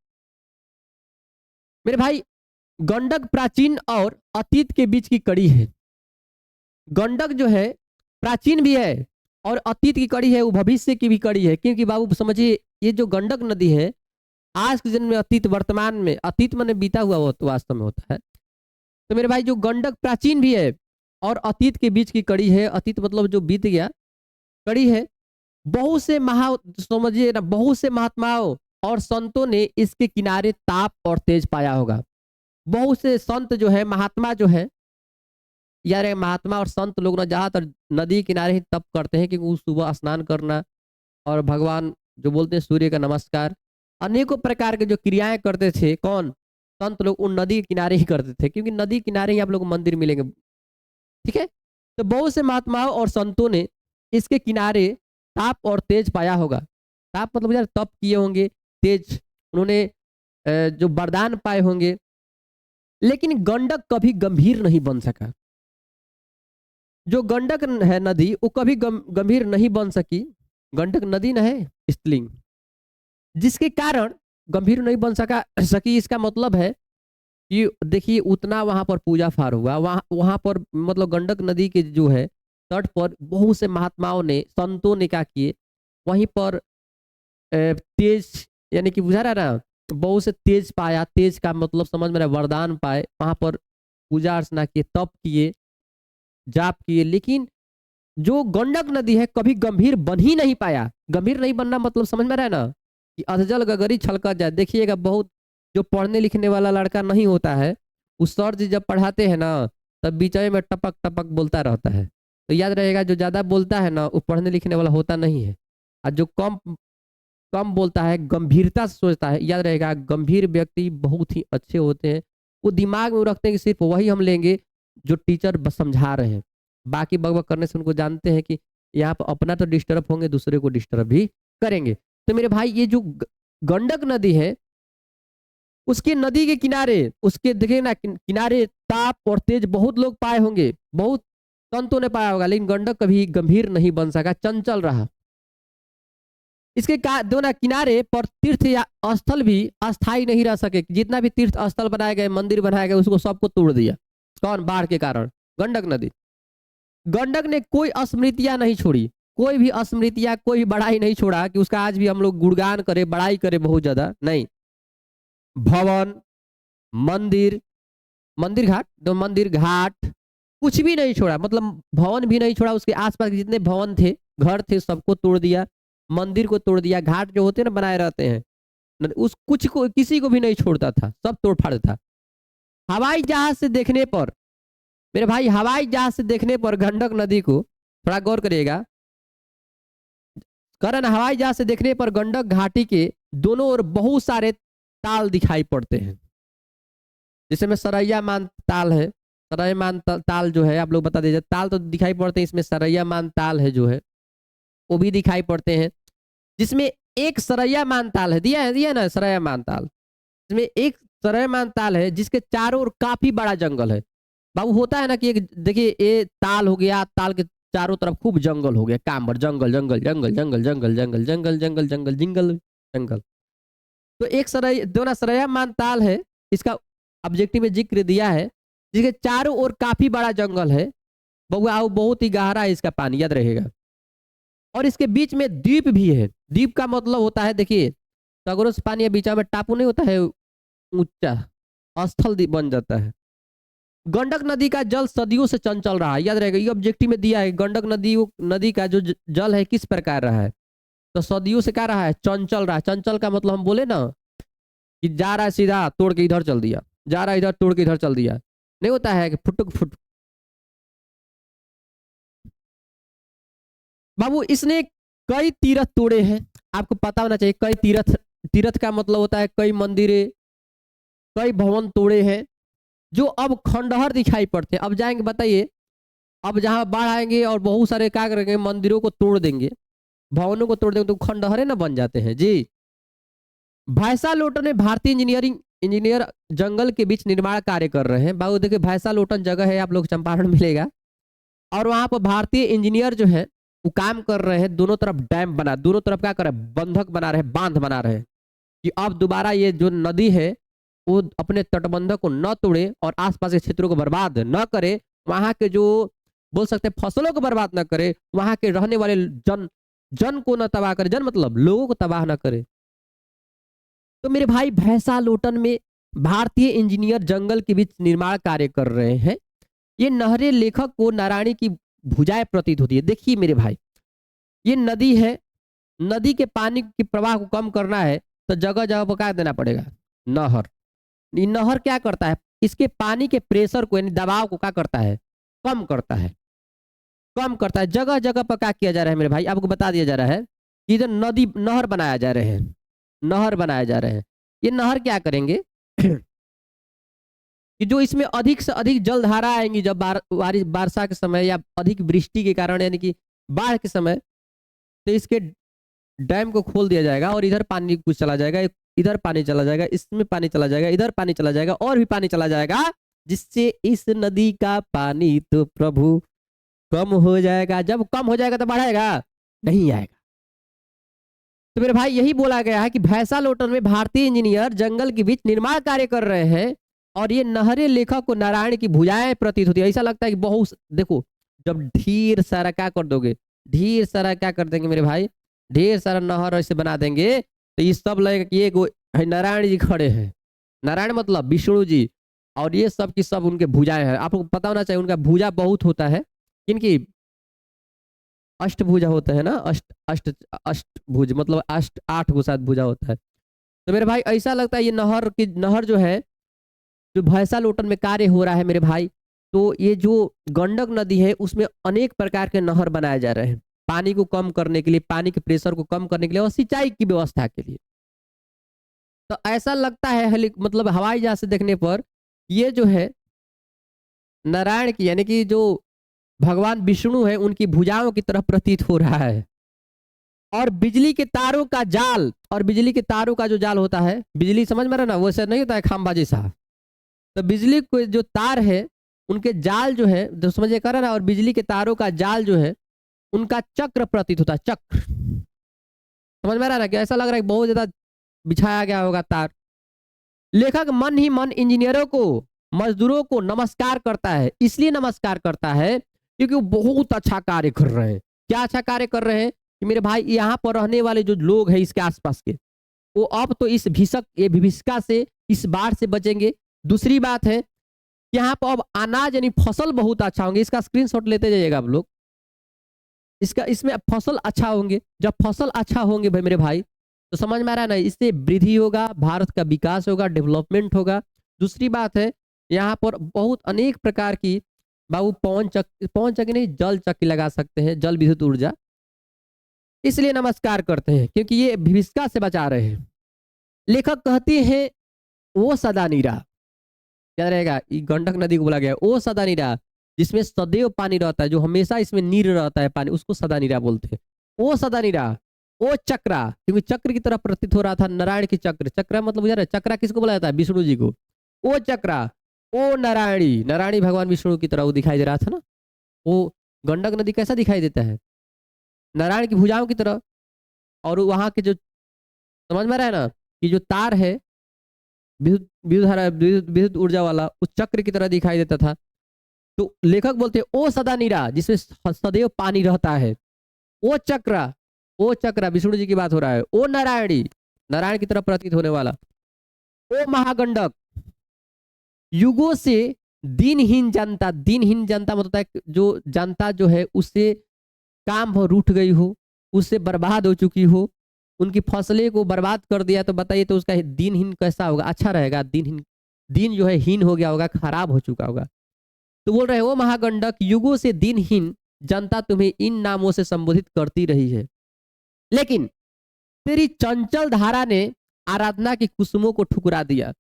मेरे भाई गंडक प्राचीन और अतीत के बीच की कड़ी है। गंडक जो है प्राचीन भी है और अतीत की कड़ी है, वो भविष्य की भी कड़ी है। क्योंकि बाबू समझिए ये जो गंडक नदी है आज के जन्म में, अतीत वर्तमान में, अतीत मैंने बीता हुआ वो तो वास्तव में होता है। तो मेरे भाई जो गंडक प्राचीन भी है और अतीत के बीच की कड़ी है, अतीत मतलब जो बीत गया, कड़ी है। बहुत से समझिए ना, बहुत से महात्माओं और संतों ने इसके किनारे ताप और तेज पाया होगा। बहुत से संत जो है, महात्मा जो है, यार महात्मा और संत लोग ना ज्यादातर नदी किनारे ही तप करते हैं, क्योंकि वो सुबह स्नान करना और भगवान जो बोलते हैं सूर्य का नमस्कार, अनेकों प्रकार के जो क्रियाएं करते थे, कौन, संत लोग उन नदी के किनारे ही करते थे। क्योंकि नदी किनारे ही आप लोग को मंदिर मिलेंगे, ठीक है। तो बहुत से महात्माओं और संतों ने इसके किनारे ताप और तेज पाया होगा। ताप मतलब यार तप किए होंगे, तेज उन्होंने जो वरदान पाए होंगे, लेकिन गंडक कभी गंभीर नहीं बन सका। जो गंडक है नदी वो कभी गंभीर नहीं बन सकी। गंडक नदी न है स्त्रीलिंग, जिसके कारण गंभीर नहीं बन सकी। इसका मतलब है कि देखिए उतना वहां पर पूजा फार हुआ, वहां पर मतलब गंडक नदी के जो है तट पर बहुत से महात्माओं ने संतों ने क्या किए, वहीं पर तेज यानी कि बुझा रहा ना, बहुत से तेज पाया। तेज का मतलब समझ में रहा, वरदान पाए, वहां पर पूजा अर्चना किए, तप किए, जाप किए, लेकिन जो गंडक नदी है कभी गंभीर बन ही नहीं पाया। गंभीर नहीं बनना मतलब समझ में रहा है ना, कि अधजल गगरी छलका जाए। देखिएगा बहुत जो पढ़ने लिखने वाला लड़का नहीं होता है, उस सर जी जब पढ़ाते हैं ना तब बीच में टपक टपक बोलता रहता है। तो याद रहेगा जो ज्यादा बोलता है ना वो पढ़ने लिखने वाला होता नहीं है, और जो कम कम बोलता है गंभीरता से सोचता है, याद रहेगा गंभीर व्यक्ति बहुत ही अच्छे होते हैं। वो दिमाग में रखते हैं कि सिर्फ वही हम लेंगे जो टीचर बस समझा रहे हैं, बाकी बकबक करने से उनको जानते हैं कि यहाँ पर अपना तो डिस्टर्ब होंगे, दूसरे को डिस्टर्ब भी करेंगे। तो मेरे भाई ये जो गंडक नदी है उसके नदी के किनारे, उसके देखे ना किनारे ताप और तेज बहुत लोग पाए होंगे, बहुत संतों ने पाया होगा, लेकिन गंडक कभी गंभीर नहीं बन सका, चंचल रहा। इसके दोनों किनारे पर तीर्थ या स्थल भी अस्थाई नहीं रह सके। जितना भी तीर्थ स्थल बनाए गए, मंदिर बनाए गए, उसको सबको तोड़ दिया। कौन? बाढ़ के कारण गंडक नदी। गंडक ने कोई स्मृतियां नहीं छोड़ी, कोई भी स्मृतियां, कोई भी बड़ाई नहीं छोड़ा कि उसका आज भी हम लोग गुणगान करें, बड़ाई करें बहुत ज्यादा नहीं। भवन, मंदिर, मंदिर घाट, तो मंदिर घाट कुछ भी नहीं छोड़ा, मतलब भवन भी नहीं छोड़ा। उसके आसपास जितने भवन थे, घर थे, सबको तोड़ दिया, मंदिर को तोड़ दिया। घाट जो होते हैं ना बनाए रहते हैं, उस कुछ को किसी को भी नहीं छोड़ता था, सब तोड़ फाड़ था। हवाई जहाज से देखने पर मेरे भाई, हवाई जहाज से देखने पर गंडक नदी को थोड़ा गौर करिएगा, कारण हवाई जहाज से देखने पर गंडक घाटी के दोनों ओर बहुत सारे ताल दिखाई पड़ते हैं। जैसे में सरैया मान ताल है, सरैया मान ताल जो है आप लोग बता दीजिए। ताल तो दिखाई पड़ते हैं, इसमें सरैया मान ताल है जो है वो भी दिखाई पड़ते हैं। जिसमें एक सरैया मान ताल है, दिया ना सरैया मान ताल, इसमें एक सरैया मान ताल है जिसके चारों ओर काफी बड़ा जंगल है। बाबू होता है ना कि एक देखिए ये ताल हो गया, ताल के चारों तरफ खूब जंगल हो गया, कांबर जंगल जंगल जंगल जंगल जंगल जंगल जंगल जंगल जंगल जंगल जंगल। तो एक सरैया दोना सरैया मान ताल है, इसका ऑब्जेक्टिव में जिक्र दिया है, जिसके चारों ओर काफी बड़ा जंगल है। बउआ बहुत ही गहरा है इसका पानी, याद रहेगा। और इसके बीच में द्वीप भी है। द्वीप का मतलब होता है, देखिए सगरों से पानी बीच में टापू नहीं होता है, ऊंचा स्थल बन जाता है। गंडक नदी का जल सदियों से चंचल रहा है, याद रहेगा, ये ऑब्जेक्टिव में दिया है। गंडक नदी का जो जल है किस प्रकार रहा है, तो सदियों से क्या रहा है, चंचल रहा है। चंचल का मतलब हम बोले ना कि जा रहा है सीधा तोड़ के इधर चल दिया, जा रहा है इधर तोड़ के इधर चल दिया, नहीं होता है कि फुटुक फुट। बाबू इसने कई तीर्थ तोड़े हैं, आपको पता होना चाहिए। कई तीर्थ, तीर्थ का मतलब होता है कई मंदिरें, कई भवन तोड़े हैं जो अब खंडहर दिखाई पड़ते हैं। अब जाएंगे बताइए, अब जहां बाढ़ आएंगे और बहुत सारे क्या करेंगे, मंदिरों को तोड़ देंगे, भवनों को तोड़ देंगे, तो खंडहरे ना बन जाते हैं जी। भैंसा लोटन में भारतीय इंजीनियर जंगल के बीच निर्माण कार्य कर रहे हैं। बाबू देखिए भैंसा लोटन जगह है, आप लोग चंपारण मिलेगा, और वहां पर भारतीय इंजीनियर जो है वो काम कर रहे हैं। दोनों तरफ डैम बना, दोनों तरफ क्या कर रहे हैं, बंधक बना रहे हैं, बांध बना रहे हैं, कि अब दोबारा ये जो नदी है वो अपने तटबंधक को न तोड़े और आसपास के क्षेत्रों को बर्बाद न करे, वहां के जो बोल सकते हैं फसलों को बर्बाद न करे, वहां के रहने वाले जन को न तबाह करे, जन मतलब लोगों को तबाह न करे। तो मेरे भाई भैंसा लोटन में भारतीय इंजीनियर जंगल के बीच निर्माण कार्य कर रहे हैं। ये नहरें लेखक को नारायणी की भुजाएं प्रतीत होती है। देखिए मेरे भाई, ये नदी है, नदी के पानी के प्रवाह को कम करना है तो जगह जगह पर क्या देना पड़ेगा, नहर। नहर क्या करता है, इसके पानी के प्रेशर को यानी दबाव को क्या करता है, कम करता है, कम करता है। जगह जगह पर क्या किया जा रहा है मेरे भाई, आपको बता दिया जा रहा है कि इधर नदी नहर बनाया जा रहे हैं, नहर बनाए जा रहे हैं। ये नहर क्या करेंगे कि जो इसमें अधिक से अधिक जलधारा आएंगी जब वर्षा के समय या अधिक वृष्टि के कारण यानी कि बाढ़ के समय, तो इसके डैम को खोल दिया जाएगा और इधर पानी कुछ चला जाएगा, इधर पानी चला जाएगा, इसमें पानी चला जाएगा, इधर पानी चला जाएगा और भी पानी चला जाएगा, जिससे इस नदी का पानी तो प्रभु कम हो जाएगा। जब कम हो जाएगा तो बढ़ाएगा नहीं आएगा। तो मेरे भाई यही बोला गया है कि भैंसा लोटन में भारतीय इंजीनियर जंगल के बीच निर्माण कार्य कर रहे हैं और ये नहरें लेखक को नारायण की भुजाएं प्रतीत होती है। ऐसा लगता है कि बहुत, देखो जब ढेर सारा क्या कर दोगे, ढेर सारा क्या कर देंगे मेरे भाई, ढेर सारा नहर ऐसे बना देंगे तो ये सब लगेगा कि ये नारायण जी खड़े हैं। नारायण मतलब विष्णु जी, और ये सब की सब उनके भुजाएं हैं। आपको पता होना चाहिए उनका भुजा बहुत होता है, किनकी अष्टभुजा होता है ना, अष्ट अष्ट अष्टभुज मतलब अष्ट 8 को साथ भुजा होता है। तो मेरे भाई ऐसा लगता है ये नहर जो है, जो भैंसा लोटन में कार्य हो रहा है मेरे भाई, तो ये जो गंडक नदी है उसमें अनेक प्रकार के नहर बनाए जा रहे हैं पानी को कम करने के लिए, पानी के प्रेशर को कम करने के लिए और सिंचाई की व्यवस्था के लिए। तो ऐसा लगता है मतलब हवाई जहाज से देखने पर ये जो है नारायण की यानी कि जो भगवान विष्णु है उनकी भुजाओं की तरफ प्रतीत हो रहा है। और बिजली के तारों का जाल, और बिजली के तारों का जो जाल होता है, बिजली समझ में रहा ना, वैसे नहीं होता है खामबाजी साहब, तो बिजली के जो तार है उनके जाल जो है, जो समझिए कर रहा ना, और बिजली के तारों का जाल जो है उनका चक्र प्रतीत होता है। चक्र समझ में आ रहा है क्या, ऐसा लग रहा है बहुत ज्यादा बिछाया गया होगा तार। लेखक मन ही मन इंजीनियरों को, मजदूरों को नमस्कार करता है। इसलिए नमस्कार करता है क्योंकि वो बहुत अच्छा कार्य कर रहे हैं। क्या अच्छा कार्य कर रहे हैं कि मेरे भाई यहाँ पर रहने वाले जो लोग हैं इसके आसपास के, वो अब तो इस विभीषिका से, इस बाढ़ से बचेंगे। दूसरी बात है यहाँ पर अब अनाज यानी फसल बहुत अच्छा होंगे। इसका स्क्रीनशॉट लेते जाइएगा आप लोग, इसमें फसल अच्छा होंगे। जब फसल अच्छा होंगे भाई मेरे भाई, तो समझ में आ रहा है ना, इससे वृद्धि होगा, भारत का विकास होगा, डेवलपमेंट होगा। दूसरी बात है यहाँ पर बहुत अनेक प्रकार की बाबू पवन चक्की नहीं, जल चक्की लगा सकते हैं, जल विद्युत ऊर्जा। इसलिए नमस्कार करते हैं क्योंकि ये विभीषिका से बचा रहे हैं। लेखक कहते हैं ओ सदा नीरा, क्या रहेगा, गंडक नदी को बोला गया ओ सदा नीरा, जिसमें सदैव पानी रहता है, जो हमेशा इसमें नीर रहता है पानी, उसको सदा नीरा बोलते हैं। ओ सदा नीरा, ओ चक्रा, क्योंकि चक्र की तरह प्रतीत हो रहा था नारायण की चक्र। चक्रा मतलब यार चक्रा किसको बोला जाता है, विष्णु जी को। ओ चक्रा, ओ नारायणी, नारायणी भगवान विष्णु की तरह वो दिखाई दे रहा था ना। वो गंडक नदी कैसा दिखाई देता है, नारायण की भुजाओं की तरह। और वहां के जो समझ में आ रहा है ना कि जो तार है विद्युत ऊर्जा वाला, उस चक्र की तरह दिखाई देता था। तो लेखक बोलते हैं ओ सदा नीरा, जिसमें सदैव पानी रहता है। ओ चक्रा, ओ चक्रा विष्णु जी की बात हो रहा है। ओ नारायणी, नारायण की तरफ प्रतीत होने वाला। ओ महागंडक, युगों से दिनहीन जनता, दिनहीन जनता मतलब है जो जनता जो है उससे काम हो रूठ गई हो, उससे बर्बाद हो चुकी हो, उनकी फसलें को बर्बाद कर दिया, तो बताइए तो उसका दिनहीन कैसा होगा, अच्छा रहेगा। दिनहीन, दिन जो है हीन हो गया होगा, खराब हो चुका होगा। तो बोल रहे हो महागंडक, युगों से दिनहीन जनता तुम्हें इन नामों से संबोधित करती रही है, लेकिन तेरी चंचल धारा ने आराधना की कुसुमों को ठुकरा दिया।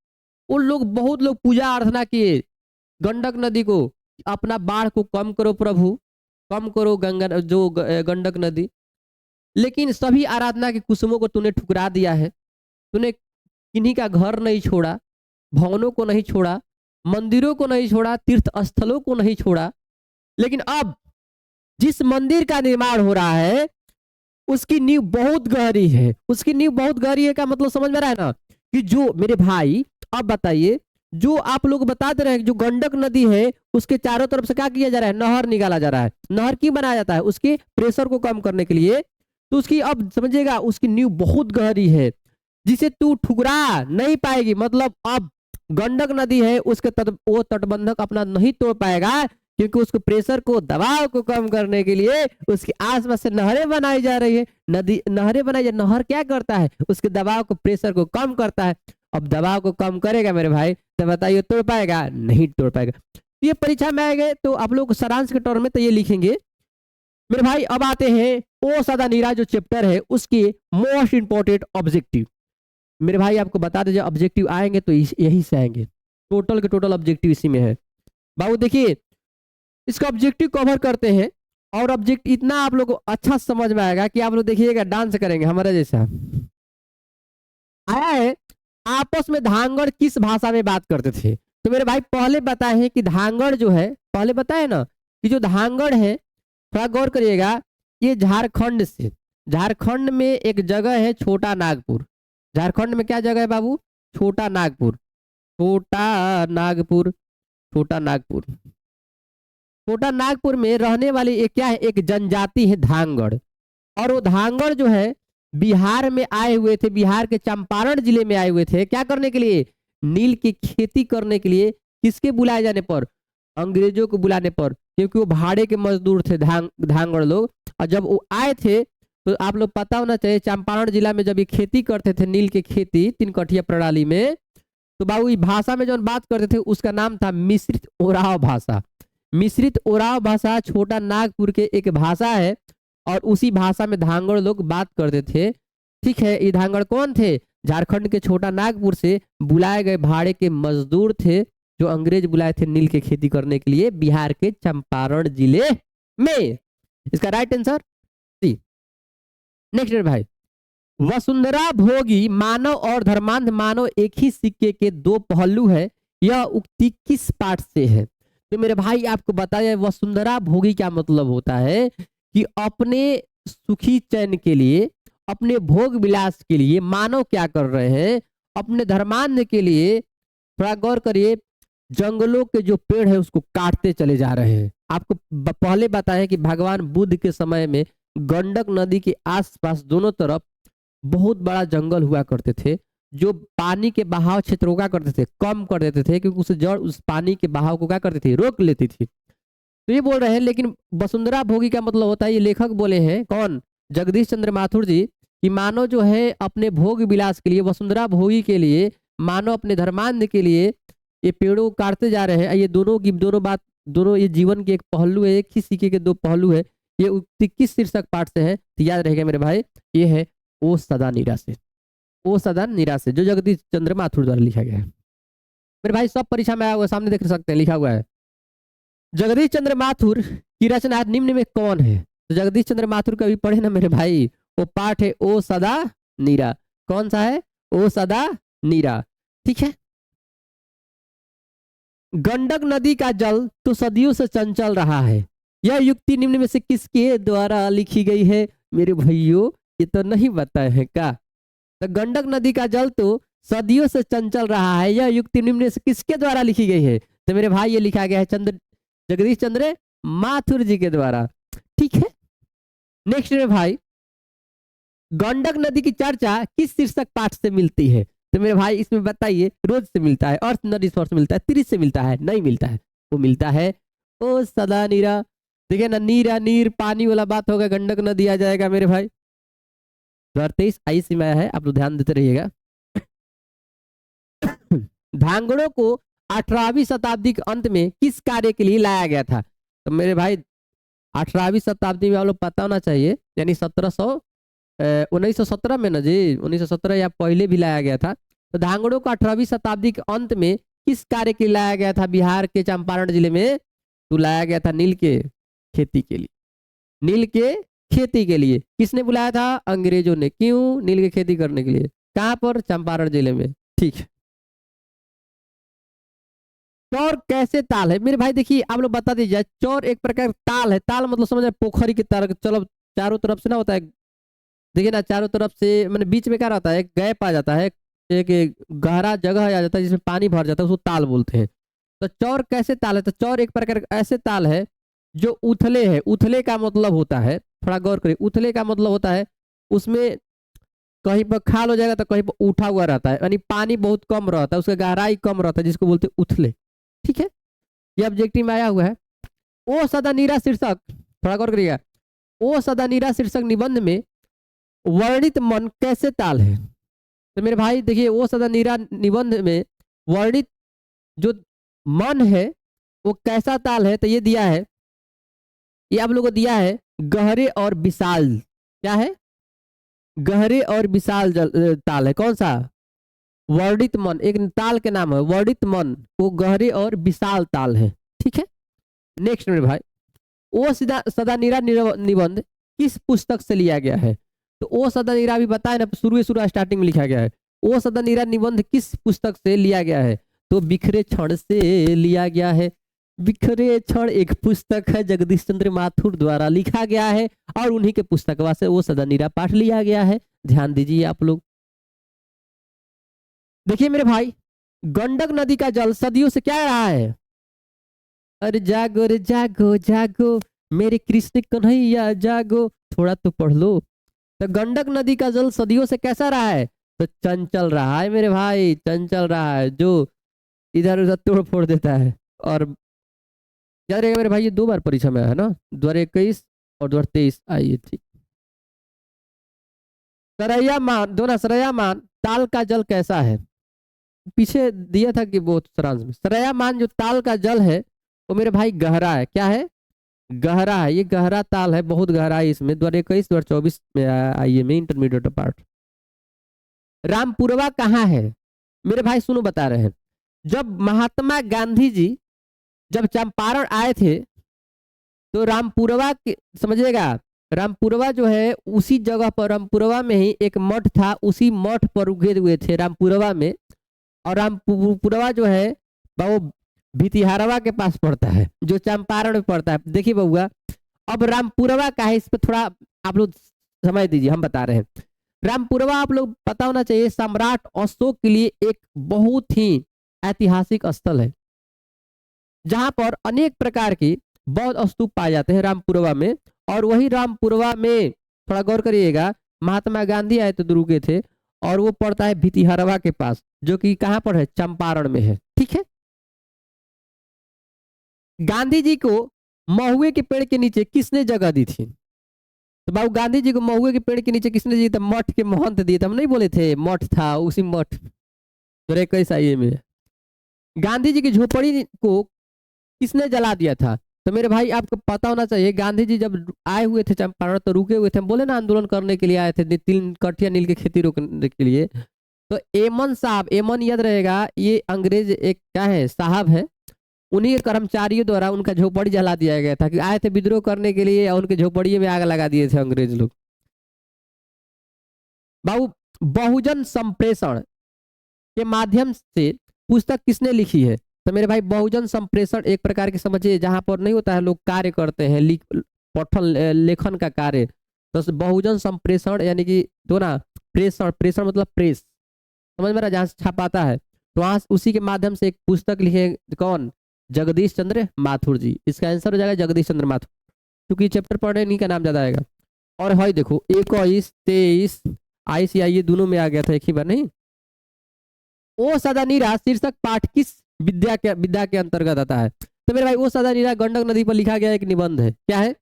उन लोग, बहुत लोग पूजा आराधना किए गंडक नदी को, अपना बाढ़ को कम करो प्रभु, कम करो गंडक नदी, लेकिन सभी आराधना के कुसुमों को तूने ठुकरा दिया है। तूने किन्हीं का घर नहीं छोड़ा, भवनों को नहीं छोड़ा, मंदिरों को नहीं छोड़ा, तीर्थ स्थलों को नहीं छोड़ा, लेकिन अब जिस मंदिर का निर्माण हो रहा है उसकी नींव बहुत गहरी है। उसकी नींव बहुत गहरी है का मतलब समझ में आ रहा है ना, कि जो मेरे भाई अब बताइए, जो आप लोग बताते रहे जो गंडक नदी है उसके चारों तरफ से क्या किया जा रहा है, नहर निकाला जा रहा है। नहर क्यों बनाया जाता है, उसके प्रेशर को कम करने के लिए। तो उसकी अब समझिएगा उसकी नींव बहुत गहरी है, जिसे तू ठुकरा नहीं पाएगी। मतलब अब गंडक नदी है उसके वो तटबंधक अपना नहीं तोड़ पाएगा, क्योंकि उसको प्रेशर को, दबाव को कम करने के लिए उसके आसपास से नहरें बनाई जा रही है। नहरें बनाई जा, नहर क्या करता है, उसके दबाव को, प्रेशर को कम करता है। अब दबाव को कम करेगा मेरे भाई, तो बताइए तोड़ पाएगा, नहीं तोड़ पाएगा। ये परीक्षा में आएंगे तो आप लोग सारांश के तौर में तो ये लिखेंगे मेरे भाई। अब आते हैं ओ सदा नीरा जो चैप्टर है उसके मोस्ट इंपोर्टेंट ऑब्जेक्टिव। मेरे भाई आपको बता दीजिए, ऑब्जेक्टिव आएंगे तो यही से आएंगे। टोटल के टोटल ऑब्जेक्टिव इसी में है बाबू। देखिए इसका ऑब्जेक्टिव कवर करते हैं और ऑब्जेक्ट इतना आप लोग को अच्छा समझ में आएगा कि आप लोग देखिएगा डांस करेंगे हमारे जैसा। आया है आपस में धांगड़ किस भाषा में बात करते थे? तो मेरे भाई पहले बताए हैं कि धांगड़ जो है, पहले बताए ना कि जो धांगड़ है, थोड़ा गौर करिएगा, ये झारखंड से, झारखंड में एक जगह है छोटा नागपुर। झारखंड में क्या जगह है बाबू? छोटा नागपुर। छोटा नागपुर, छोटा नागपुर, छोटा नागपुर में रहने वाली एक क्या है, एक जनजाति है धांगड़। और वो धांगड़ जो है बिहार में आए हुए थे, बिहार के चंपारण जिले में आए हुए थे। क्या करने के लिए? नील की खेती करने के लिए। किसके बुलाए जाने पर? अंग्रेजों को बुलाने पर, क्योंकि वो भाड़े के मजदूर थे धांगड़ लोग। और जब वो आए थे तो आप लोग पता होना चाहिए, चंपारण जिला में जब ये खेती करते थे, नील की खेती तीन कठिया प्रणाली में, तो बाबू ये भाषा में जो बात करते थे उसका नाम था मिश्रित ओराव भाषा। मिश्रित ओराव भाषा छोटा नागपुर के एक भाषा है और उसी भाषा में धांगड़ लोग बात करते थे। ठीक है, ये धांगड़ कौन थे? झारखंड के छोटा नागपुर से बुलाए गए भाड़े के मजदूर थे, जो अंग्रेज बुलाए थे नील की खेती करने के लिए बिहार के चंपारण जिले में। इसका राइट आंसर सी। नेक्स्ट भाई, वसुंधरा भोगी मानव और धर्मांध मानव एक ही सिक्के के दो पहलू है, यह उक्ति किस पाठ से है? तो मेरे भाई आपको बताया वसुंधरा भोगी क्या मतलब होता है कि अपने सुखी चैन के लिए, अपने भोग विलास के लिए मानव क्या कर रहे हैं? अपने धर्मांध के लिए, थोड़ा गौर करिए, जंगलों के जो पेड़ है उसको काटते चले जा रहे हैं। आपको पहले बताया कि भगवान बुद्ध के समय में गंडक नदी के आसपास दोनों तरफ बहुत बड़ा जंगल हुआ करते थे, जो पानी के बहाव क्षेत्रों का करते थे, कम कर देते थे, क्योंकि उस जड़ उस पानी के बहाव को क्या करती थी? रोक लेती थी। तो ये बोल रहे हैं, लेकिन वसुंधरा भोगी का मतलब होता है, ये लेखक बोले हैं कौन? जगदीश चंद्र माथुर जी, कि मानव जो है अपने भोग विलास के लिए, वसुंधरा भोगी के लिए, मानव अपने धर्मांध के लिए ये पेड़ों को काटते जा रहे हैं। ये दोनों की दोनों बात, दोनों ये जीवन के एक पहलू है, एक ही सिक्के के दो पहलू है। ये उक्ति किस शीर्षक पाठ से है? तो याद रहेगा मेरे भाई, ये है ओ सदा नीरा से। ओ सदा नीरा से, जो जगदीश चंद्र माथुर द्वारा लिखा गया है। मेरे भाई सब परीक्षा में आया हुआ, सामने देख सकते हैं, लिखा हुआ है जगदीश चंद्र माथुर की रचना निम्न में कौन है? तो जगदीश चंद्र माथुर का भी पढ़े ना मेरे भाई, वो पाठ है ओ सदा नीरा। कौन सा है? ओ सदा नीरा। ठीक है। गंडक नदी का जल तो सदियों से चंचल रहा है, यह युक्ति निम्न में से किसके द्वारा लिखी गई है? मेरे भाइयों ये तो नहीं बताए हैं का। तो गंडक नदी का जल तो सदियों से चंचल रहा है, यह युक्ति निम्न में से किसके द्वारा लिखी गई है? तो मेरे भाई ये लिखा गया है जगदीश चंद्र माथुर जी के द्वारा। ठीक है। नेक्स्ट मेरे भाई, गंडक नदी की चर्चा किस शीर्षक पाठ से मिलती है? तो मेरे भाई इसमें बताइए, रोज से मिलता है, अर्थ नदी से मिलता है, त्रिश से मिलता है? नहीं मिलता है, वो मिलता है ओ सदा नीरा। देखिए ना, नीरा नीर पानी वाला बात होगा, गंडक नदी आ जाएगा मेरे भाई। 2023 आई सी में है, आप लोग ध्यान देते रहिएगा। धांगड़ों को 18वीं शताब्दी के अंत में किस कार्य के लिए लाया गया था? तो मेरे भाई 18वीं शताब्दी में आप लोग पता होना चाहिए, यानी 1917 में ना जी, 1917 या पहले भी लाया गया था। तो धांगड़ों को 18वीं शताब्दी के अंत में किस कार्य के लिए लाया गया था? बिहार के चंपारण जिले में तो लाया गया था नील के खेती के लिए। नील के खेती के लिए किसने बुलाया था? अंग्रेजों ने। क्यों? नील की खेती करने के लिए। कहां पर? चंपारण जिले में। ठीक है। चौर कैसे ताल है? मेरे भाई देखिए आप लोग बता दीजिए, चौर एक प्रकार ताल है। ताल मतलब समझ रहे, पोखरी की तरह, चलो चारों तरफ से ना होता है, देखिए ना, चारों तरफ से मैंने बीच में क्या रहता है, एक गैप आ जाता है, एक गहरा जगह आ जाता है जिसमें पानी भर जाता है, उसको ताल बोलते हैं। तो चौर कैसे ताल है? तो चौर एक प्रकार ऐसे ताल है जो उथले है। उथले का मतलब होता है, थोड़ा गौर करिए, उथले का मतलब होता है उसमें कहीं पर खाल हो जाएगा तो कहीं पर उठा हुआ रहता है, यानी पानी बहुत कम रहता है, उसका गहराई कम रहता है, जिसको बोलते हैं उथले। ठीक है, ये ऑब्जेक्टिव में आया हुआ है। ओ सदा नीरा शीर्षक, थोड़ा गौर करिएगा, ओ सदा नीरा शीर्षक निबंध में वर्णित मन कैसे ताल है? तो मेरे भाई देखिए, ओ सदा नीरा निबंध में वर्णित जो मन है वो कैसा ताल है? तो ये दिया है, ये आप लोगों को दिया है गहरे और विशाल। क्या है? गहरे और विशाल ताल है। कौन सा? वर्णित मन, एक ताल के नाम है वर्णित मन, वो गहरे और विशाल ताल है। ठीक है, नेक्स्ट मेरे भाई, ओ सदानीरा निबंध किस पुस्तक से लिया गया है? तो ओ सदानीरा अभी बताए ना, शुरू स्टार्टिंग में लिखा गया है। ओ सदानीरा निबंध किस पुस्तक से लिया गया है? तो बिखरे क्षण से लिया गया है। बिखरे क्षण एक पुस्तक है, जगदीश चंद्र माथुर द्वारा लिखा गया है और उन्हीं के पुस्तकवा से वो सदानीरा पाठ लिया गया है। ध्यान दीजिए आप लोग। देखिए मेरे भाई, गंडक नदी का जल सदियों से क्या रहा है? अरे जागो रे जागो जागो, मेरे कृष्ण कन्हैया जागो, थोड़ा तो पढ़ लो। तो गंडक नदी का जल सदियों से कैसा रहा है? तो चंचल रहा है मेरे भाई, चंचल रहा है, जो इधर उधर तोड़ फोड़ देता है। और याद रहेगा मेरे भाई, ये 2 बार परीक्षा में है ना, 2021 और 2023 आई थी। सरैया मान, दो ना, सरैया मान ताल का जल कैसा है? पीछे दिया था कि वो सारांश में, सरैया मान जो ताल का जल है वो मेरे भाई गहरा है। क्या है? गहरा है, ये गहरा ताल है, बहुत गहरा है इसमें। 2021 2024 में आई है में इंटरमीडिएट पार्ट। रामपुरवा कहाँ है? मेरे भाई सुनो, बता रहे हैं, जब महात्मा गांधी जी जब चंपारण आए थे तो रामपुरवा समझिएगा, रामपुरवा जो है उसी जगह पर, रामपुरवा में ही एक मठ था, उसी मठ पर रुके हुए थे रामपुरवा में। और रामपुरवा जो है वो भितिहारवा के पास पड़ता है, जो चंपारण में पड़ता है। देखिए बउआ, अब रामपुरवा का है, इस पर थोड़ा आप लोग समझ दीजिए, हम बता रहे हैं। रामपुरवा आप लोग पता होना चाहिए, सम्राट अशोक के लिए एक बहुत ही ऐतिहासिक स्थल है, जहां पर अनेक प्रकार की बौद्ध स्तूप पाए जाते हैं रामपुरवा में। और वही रामपुरवा में, थोड़ा गौर करिएगा, महात्मा गांधी आए तो रुके थे, और वो पड़ता है भितिहरवा के पास, जो कि कहां पर है? चंपारण में है। ठीक है, गांधी जी को महुए के पेड़ के नीचे किसने जगह दी थी? तो बाबू, गांधी जी को महुए के पेड़ के नीचे किसने दिया था? मठ के महंत दिए थे, हम नहीं बोले थे मठ था, उसी मठ। तो कैसा ये में गांधी जी की झोपड़ी को किसने जला दिया था? तो मेरे भाई आपको पता होना चाहिए, गांधी जी जब आए हुए थे चंपारण तो रुके हुए थे, हम बोले ना आंदोलन करने के लिए आए थे, तीन कठिया नील की खेती रोकने के लिए। तो एमन साहब, एमन याद रहेगा, ये अंग्रेज एक क्या है, साहब है, उन्हीं कर्मचारियों द्वारा उनका झोपड़ी जला दिया गया था, कि आए थे विद्रोह करने के लिए और उनके झोपड़ी में आग लगा दिए थे अंग्रेज लोग। बाबू, बहुजन संप्रेषण के माध्यम से पुस्तक किसने लिखी है? तो मेरे भाई, बहुजन संप्रेषण एक प्रकार की समझिए, जहां पर नहीं होता है, लोग कार्य करते हैं, पठन लेखन का कार्य। तो बहुजन संप्रेषण यानी कि दो ना, प्रेषण, प्रेषण मतलब प्रेस, समझ में रहा, जहां से छपाता है, तो वहां उसी के माध्यम से एक पुस्तक लिखे। कौन? जगदीश चंद्र माथुर जी। इसका आंसर हो जाएगा जगदीश चंद्र माथुर, क्योंकि चैप्टर पढ़ने नहीं का नाम ज्यादा आएगा। और भाई देखो, 21 23 ICI ये दोनों में आ गया था एक ही बार, नहीं। ओ सदा नीरा शीर्षक पाठ किस विद्या के अंतर्गत आता है? तो मेरे भाई, ओ सदा नीरा गंडक नदी पर लिखा गया एक निबंध है। क्या है?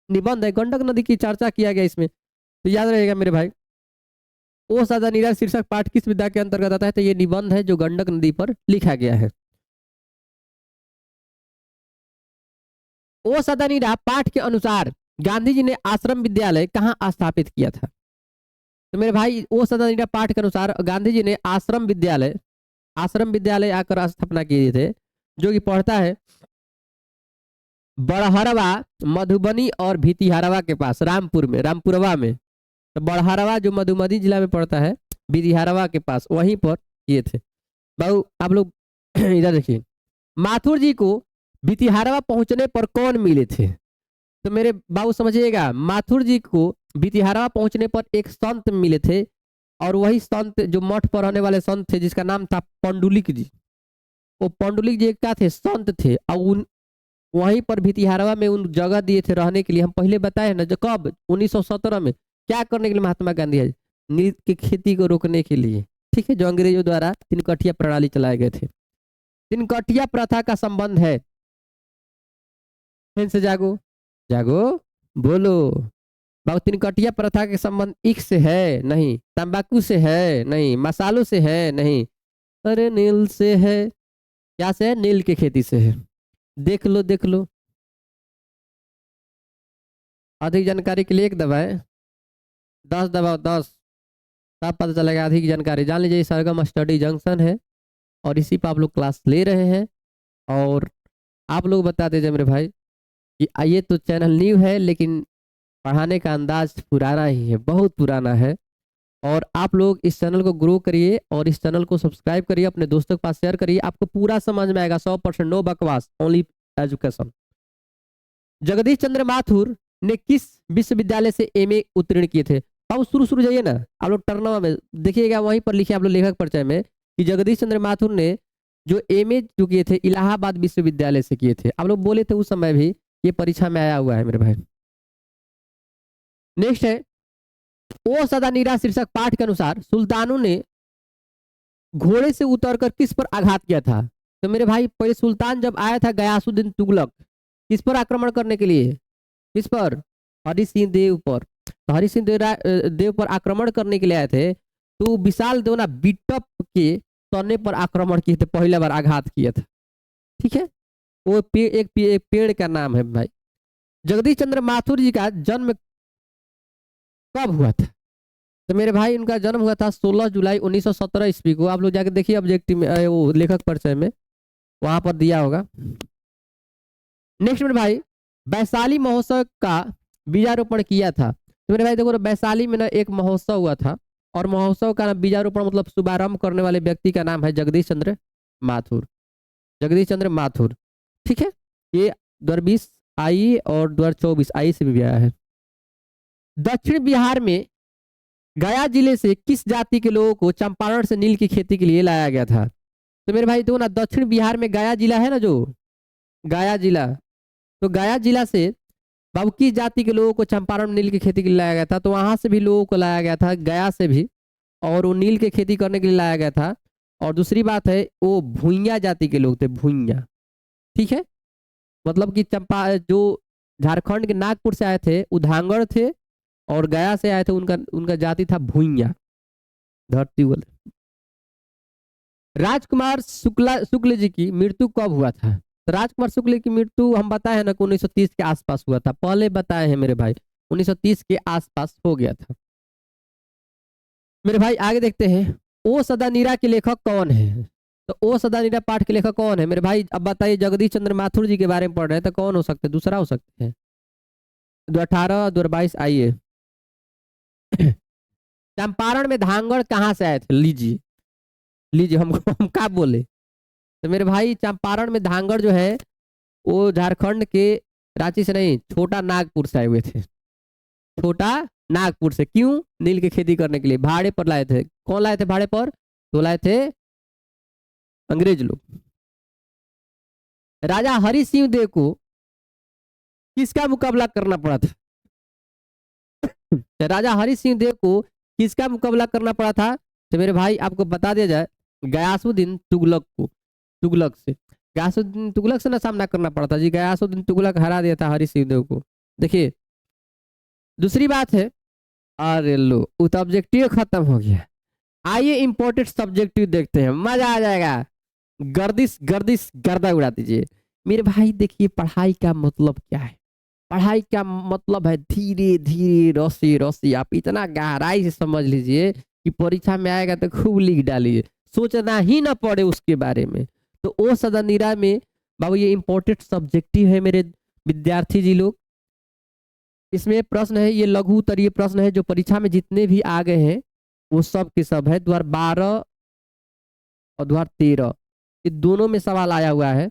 निबंध है, गंडक नदी की चर्चा किया गया इसमें, तो याद रहेगा मेरे भाई। ओ सदा नीरा शीर्षक पाठ किस विद्या के अंतर्गत आता है? तो ये निबंध है जो गंडक नदी पर लिखा गया है। ओ सदा नीरा पाठ के अनुसार गांधी जी ने आश्रम विद्यालय कहाँ स्थापित किया था? तो मेरे भाई, ओ सदा नीरा पाठ के अनुसार गांधी जी ने आश्रम विद्यालय आकर स्थापना किए थे, जो कि पढ़ता है बड़हरवा, मधुबनी और भितिहरवा के पास, रामपुर में, रामपुरवा में। तो बड़हरवा जो मधुबनी जिला में पड़ता है, भितिहरवा के पास, वहीं पर किए थे। बाबू आप लोग इधर देखिए, माथुर जी को भितिहरवा पहुंचने पर कौन मिले थे? तो मेरे बाबू समझिएगा, माथुर जी को भितिहरवा पहुंचने पर एक संत मिले थे, और वही संत जो मठ पर रहने वाले संत थे, जिसका नाम था पंडुलिक जी। वो पंडुलिक जी क्या थे? संत थे। और उन वहीं पर भितिहरवा में उन जगह दिए थे रहने के लिए। हम पहले बताए ना, जो कब 1917 में, क्या करने के लिए? महात्मा गांधी है, नील की खेती को रोकने के लिए। ठीक है, जो अंग्रेजों द्वारा तिनकठिया प्रणाली चलाए गए थे। तिनकठिया प्रथा का संबंध है, फिर से जागो जागो बोलो। बाबू, तिनकठिया प्रथा के संबंध ईख से है? नहीं। तंबाकू से है? नहीं। मसालों से है? नहीं। अरे नील से है। क्या से है? नील की खेती से है। देख लो देख लो। अधिक जानकारी के लिए 1 दबाएं, 10 दबाओ, 10 तब पता चलेगा अधिक जानकारी। जान लीजिए सरगम स्टडी जंक्शन है और इसी पर आप लोग क्लास ले रहे हैं। और आप लोग बता दीजिए मेरे भाई कि ये तो चैनल न्यू है लेकिन पढ़ाने का अंदाज पुराना ही है, बहुत पुराना है। और आप लोग इस चैनल को ग्रो करिए और इस चैनल को सब्सक्राइब करिए, अपने दोस्तों के पास शेयर करिए, आपको पूरा समझ में आएगा। 100% नो बकवास, ओनली एजुकेशन। जगदीश चंद्र माथुर ने किस विश्वविद्यालय से एमए उत्तीर्ण किए थे? अब शुरू शुरू जाइए ना आप लोग टर्नवा में देखिएगा, वहीं पर लिखे आप लोग लेखक परिचय में कि जगदीश चंद्र माथुर ने जो एमए जो किए थे इलाहाबाद विश्वविद्यालय से किए थे। आप लोग बोले थे उस समय भी, ये परीक्षा में आया हुआ है मेरे भाई। नेक्स्ट है ओ सदा नीरा शीर्षक पाठ के अनुसार सुल्तानों ने घोड़े से उतरकर किस पर आघात किया था? तो मेरे भाई पहले सुल्तान जब आया था गयासुद्दीन तुगलक, किस पर आक्रमण करने के लिए? किस पर? हरि सिंह देव पर। तो हरि सिंह देव पर आक्रमण करने के लिए आए थे, तो विशाल देवना बिटप के तने पर आक्रमण किए थे, पहला बार आघात किया था। ठीक है, वो एक पेड़ का नाम है भाई। जगदीश चंद्र माथुर जी का जन्म कब हुआ था? तो मेरे भाई इनका जन्म हुआ था 16 जुलाई 1917 ईस्वी को। आप लोग जाके देखिए ऑब्जेक्टिव में, वो लेखक परिचय में वहां पर दिया होगा। नेक्स्ट मेरे भाई वैशाली महोत्सव का बीजारोपण किया था। तो मेरे भाई देखो वैशाली में ना एक महोत्सव हुआ था और महोत्सव का बीजारोपण मतलब शुभारंभ करने वाले व्यक्ति का नाम है जगदीश चंद्र माथुर। जगदीश चंद्र माथुर, ठीक है। ये 2020 आई और 2024 आई से भी आया है। दक्षिण बिहार में गया जिले से किस जाति के लोगों को चंपारण से नील की खेती के लिए लाया गया था? तो मेरे भाई देखो ना, दक्षिण बिहार में गया जिला है ना, जो गया जिला, तो गया जिला से बाबू किस जाति के लोगों को चंपारण नील की खेती के लिए लाया गया था? तो वहां से भी लोगों को लाया गया था, गया से भी, और वो नील की खेती करने के लिए लाया गया था। और दूसरी बात है वो भूइया जाति के लोग थे, भूइया, ठीक है। मतलब कि चंपा जो झारखंड के नागपुर से आए थे उधांगड़ थे, और गया से आए थे उनका उनका जाति था भूइया, धरती वाले। राजकुमार शुक्ल जी की मृत्यु कब हुआ था? तो राजकुमार शुक्ल की मृत्यु हम बताए हैं ना कि 1930 के आसपास हुआ था, पहले बताए हैं मेरे भाई, 1930 के आसपास हो गया था। मेरे भाई आगे देखते हैं ओ सदा नीरा के लेखक कौन है? तो ओ सदा नीरा पाठ के लेखक कौन है मेरे भाई? अब बताइए, जगदीश चंद्र माथुर जी के बारे में पढ़ रहे हैं तो कौन हो सकते हैं? दूसरा हो सकते हैं 2018 2022। आइए चंपारण में धांगड़ कहाँ से आए थे? लीजिए लीजिए, हम क्या बोले? तो मेरे भाई चंपारण में धांगड़ जो है वो झारखंड के रांची से नहीं, छोटा नागपुर से आए हुए थे। छोटा नागपुर से। क्यों? नील की खेती करने के लिए भाड़े पर लाए थे। कौन लाए थे भाड़े पर? तो लाए थे अंग्रेज लोग। राजा हरि सिंह देव को किसका मुकाबला करना पड़ा था? राजा हरि सिंह देव को किसका मुकाबला करना पड़ा था? तो मेरे भाई आपको बता दिया जाए, गयासुद्दीन तुगलक को, तुगलक से, गयासुद्दीन तुगलक से ना सामना करना पड़ा था जी। गयासुद्दीन तुगलक हरा दिया था हरि सिंह देव को। देखिए दूसरी बात है, अरे लो वो तो ऑब्जेक्टिव खत्म हो गया। आइए इंपॉर्टेंट सब्जेक्टिव देखते हैं, मजा आ जाएगा। गर्दिश गर्दिश गर्दा उड़ा दीजिए मेरे भाई। देखिए पढ़ाई का मतलब क्या है? पढ़ाई का मतलब है धीरे धीरे रसी रसी, आप इतना गहराई से समझ लीजिए कि परीक्षा में आएगा तो खूब लिख डालिए, सोचना ही ना पड़े उसके बारे में। तो ओ सदा नीरा में बाबू ये इंपॉर्टेंट सब्जेक्टिव है मेरे विद्यार्थी जी लोग। इसमें प्रश्न है, ये लघु उत्तरीय प्रश्न है जो परीक्षा में जितने भी आ गए हैं वो सब के सब है। 2012 और 2013 ये दोनों में सवाल आया हुआ है।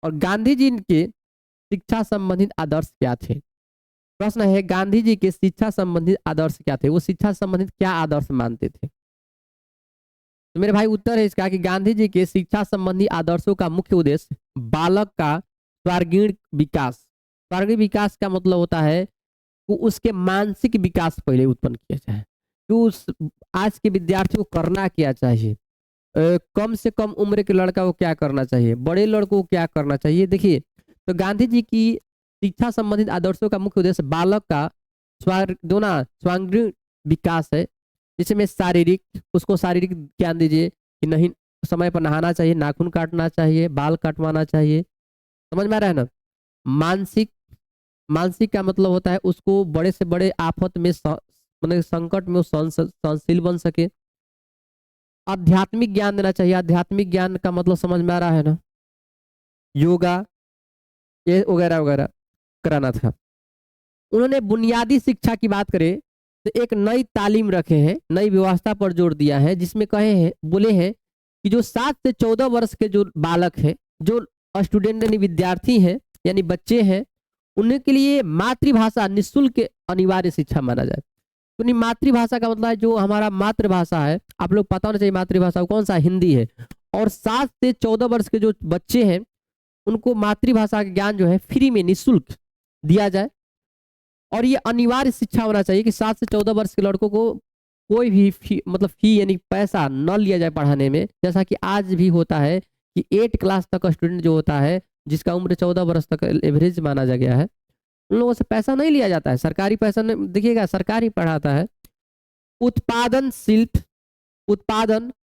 और गांधी जी के शिक्षा संबंधित आदर्श क्या थे? प्रश्न है गांधी जी के शिक्षा संबंधित आदर्श क्या थे? वो शिक्षा संबंधित क्या आदर्श मानते थे? तो मेरे भाई उत्तर है इसका कि गांधी जी के शिक्षा संबंधी आदर्शों का मुख्य उद्देश्य बालक का सर्वांगीण विकास। सर्वांगीण विकास का मतलब होता है कि उसके मानसिक विकास पहले उत्पन्न किया जाए कि उस आज के विद्यार्थी को करना क्या चाहिए, कम से कम उम्र के लड़का को क्या करना चाहिए, बड़े लड़कों को क्या करना चाहिए। देखिए तो गांधी जी की शिक्षा संबंधित आदर्शों का मुख्य उद्देश्य बालक का सर्वांगीण विकास है, जिसमें शारीरिक, उसको शारीरिक ज्ञान दीजिए कि नहीं समय पर नहाना चाहिए, नाखून काटना चाहिए, बाल कटवाना चाहिए, समझ में आ रहा है ना। मानसिक, मानसिक का मतलब होता है उसको बड़े से बड़े आफत में मतलब संकट में वो सहनशील बन सके। आध्यात्मिक ज्ञान देना चाहिए। आध्यात्मिक ज्ञान का मतलब समझ में आ रहा है ना, योगा ये वगैरह वगैरह कराना था। उन्होंने बुनियादी शिक्षा की बात करें तो एक नई तालीम रखे हैं, नई व्यवस्था पर जोर दिया है, जिसमें कहे हैं बोले हैं कि जो 7 से 14 वर्ष के जो बालक हैं, जो स्टूडेंट यानी विद्यार्थी हैं यानी बच्चे हैं, उनके लिए मातृभाषा निःशुल्क अनिवार्य शिक्षा माना जाए। तो मातृभाषा का मतलब है जो हमारा मातृभाषा है, आप लोग पता होना चाहिए मातृभाषा कौन सा, हिंदी है। और 7 से 14 वर्ष के जो बच्चे हैं उनको मातृभाषा का ज्ञान जो है फ्री में निःशुल्क दिया जाए। और ये अनिवार्य शिक्षा होना चाहिए कि 7 से 14 वर्ष के लड़कों को कोई भी मतलब फी यानी पैसा न लिया जाए पढ़ाने में, जैसा कि आज भी होता है कि 8 क्लास तक का स्टूडेंट जो होता है जिसका उम्र 14 वर्ष तक एवरेज माना जा गया है, उन लोगों से पैसा नहीं लिया जाता है। सरकारी पैसा नहीं, देखिएगा सरकार ही पढ़ाता है। उत्पादन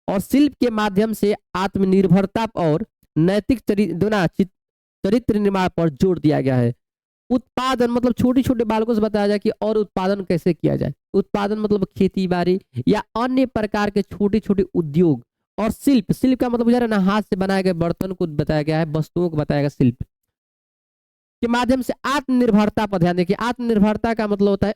और शिल्प के माध्यम से आत्मनिर्भरता और नैतिक चरित्र निर्माण पर जोर दिया गया है। उत्पादन मतलब छोटे छोटे बालकों से बताया जाए कि और उत्पादन कैसे किया जाए। उत्पादन मतलब खेती बाड़ी या अन्य प्रकार के छोटे छोटे उद्योग। और शिल्प का मतलब ना हाथ से बनाए गए बर्तन को बताया गया है, वस्तुओं को बताया गया शिल्प के माध्यम से। आत्मनिर्भरता पर ध्यान देखिए। आत्मनिर्भरता का मतलब होता है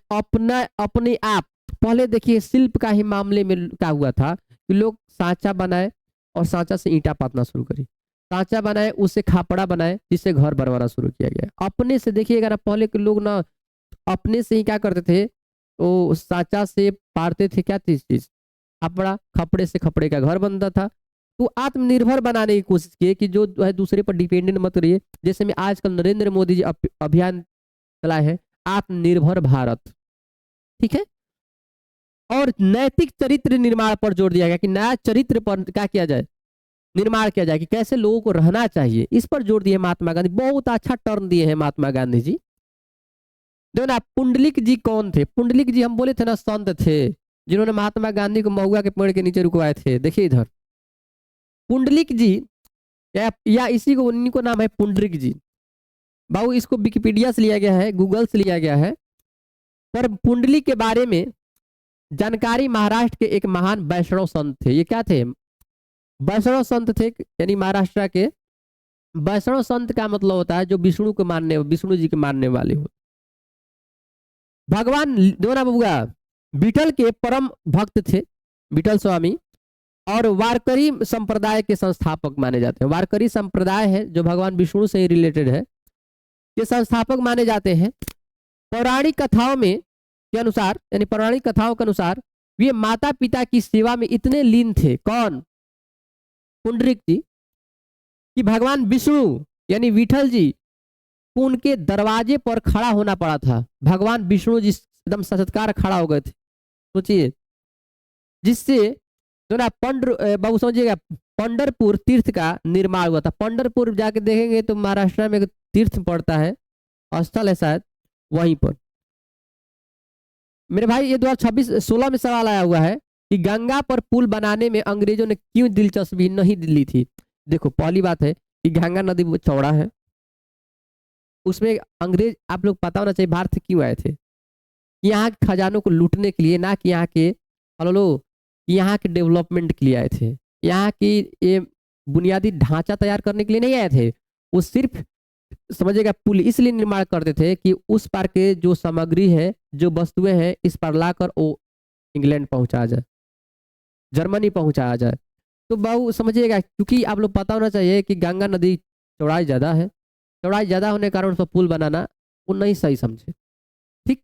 अपने आप। पहले देखिए शिल्प का ही मामले में क्या हुआ था कि लोग सांचा बनाए और सांचा से ईंटा पातना शुरू करी, सांचा बनाए उससे खापड़ा बनाए जिससे घर बनवाना शुरू किया गया। अपने से देखिएगा ना, पहले के लोग ना अपने से ही क्या करते थे, वो सांचा से पारते थे क्या चीज, खापड़ा, खपड़े से खपड़े का घर बनता था। तो आत्मनिर्भर बनाने की कोशिश की कि जो है दूसरे पर डिपेंडेंट मत रहिए। जैसे में आजकल नरेंद्र मोदी जी अभियान चलाए हैं आत्मनिर्भर भारत, ठीक है। और नैतिक चरित्र निर्माण पर जोर दिया गया कि नया चरित्र पर क्या किया जाए, निर्माण किया जाए कि कैसे लोगों को रहना चाहिए, इस पर जोर दिए महात्मा गांधी। बहुत अच्छा टर्न दिए हैं महात्मा गांधी जी। देखो ना, पुंडलिक जी कौन थे? पुंडलिक जी हम बोले थे ना संत थे जिन्होंने महात्मा गांधी को महुआ के पेड़ के नीचे रुकवाए थे। देखिए इधर पुंडलिक जी या इसी को उन्हीं को नाम है पुंडरिक जी। बाबू इसको विकिपीडिया से लिया गया है, गूगल से लिया गया है। पर पुंडलिक के बारे में जानकारी महाराष्ट्र के एक महान वैष्णव संत थे। ये क्या थे? वैष्णव संत थे, यानी महाराष्ट्र के वैष्णव संत का मतलब होता है जो विष्णु जी के मानने वाले हो। भगवान दोना बबुआ विठल के परम भक्त थे, विठल स्वामी, और वारकरी संप्रदाय के संस्थापक माने जाते हैं। वारकरी संप्रदाय है जो भगवान विष्णु से ही रिलेटेड है, ये संस्थापक माने जाते हैं। पौराणिक कथाओं में के अनुसार, यानी पौराणिक कथाओं के अनुसार वे माता पिता की सेवा में इतने लीन थे, कौन? पुंडरीक जी, कि भगवान विष्णु यानी विठल जी को उनके दरवाजे पर खड़ा होना पड़ा था। भगवान विष्णु जी एकदम सचत्कार खड़ा हो गए थे, सोचिए, जिससे जो ना बाबू समझिएगा पंढरपुर तीर्थ का निर्माण हुआ था। पंढरपुर जाके देखेंगे तो महाराष्ट्र में एक तीर्थ पड़ता है, स्थल है शायद, वहीं पर। मेरे भाई ये 2016 में सवाल आया हुआ है कि गंगा पर पुल बनाने में अंग्रेजों ने क्यों दिलचस्पी नहीं ली थी। देखो पहली बात है कि गंगा नदी चौड़ा है, उसमें अंग्रेज, आप लोग पता होना चाहिए भारत से क्यों आए थे, कि यहाँ के खजानों को लूटने के लिए, ना कि यहाँ के यहाँ के डेवलपमेंट के लिए आए थे। यहाँ की ये बुनियादी ढांचा तैयार करने के लिए नहीं आए थे। वो सिर्फ समझिएगा पुल इसलिए निर्माण करते थे कि उस पार के जो सामग्री है, जो वस्तुएं हैं, इस पर लाकर वो इंग्लैंड पहुंचाया जाए, जर्मनी पहुंचाया जाए। तो बहु समझिएगा, क्योंकि आप लोग पता होना चाहिए कि गंगा नदी चौड़ाई ज़्यादा है, चौड़ाई ज़्यादा होने के कारण उसको पुल बनाना वो नहीं सही समझे। ठीक।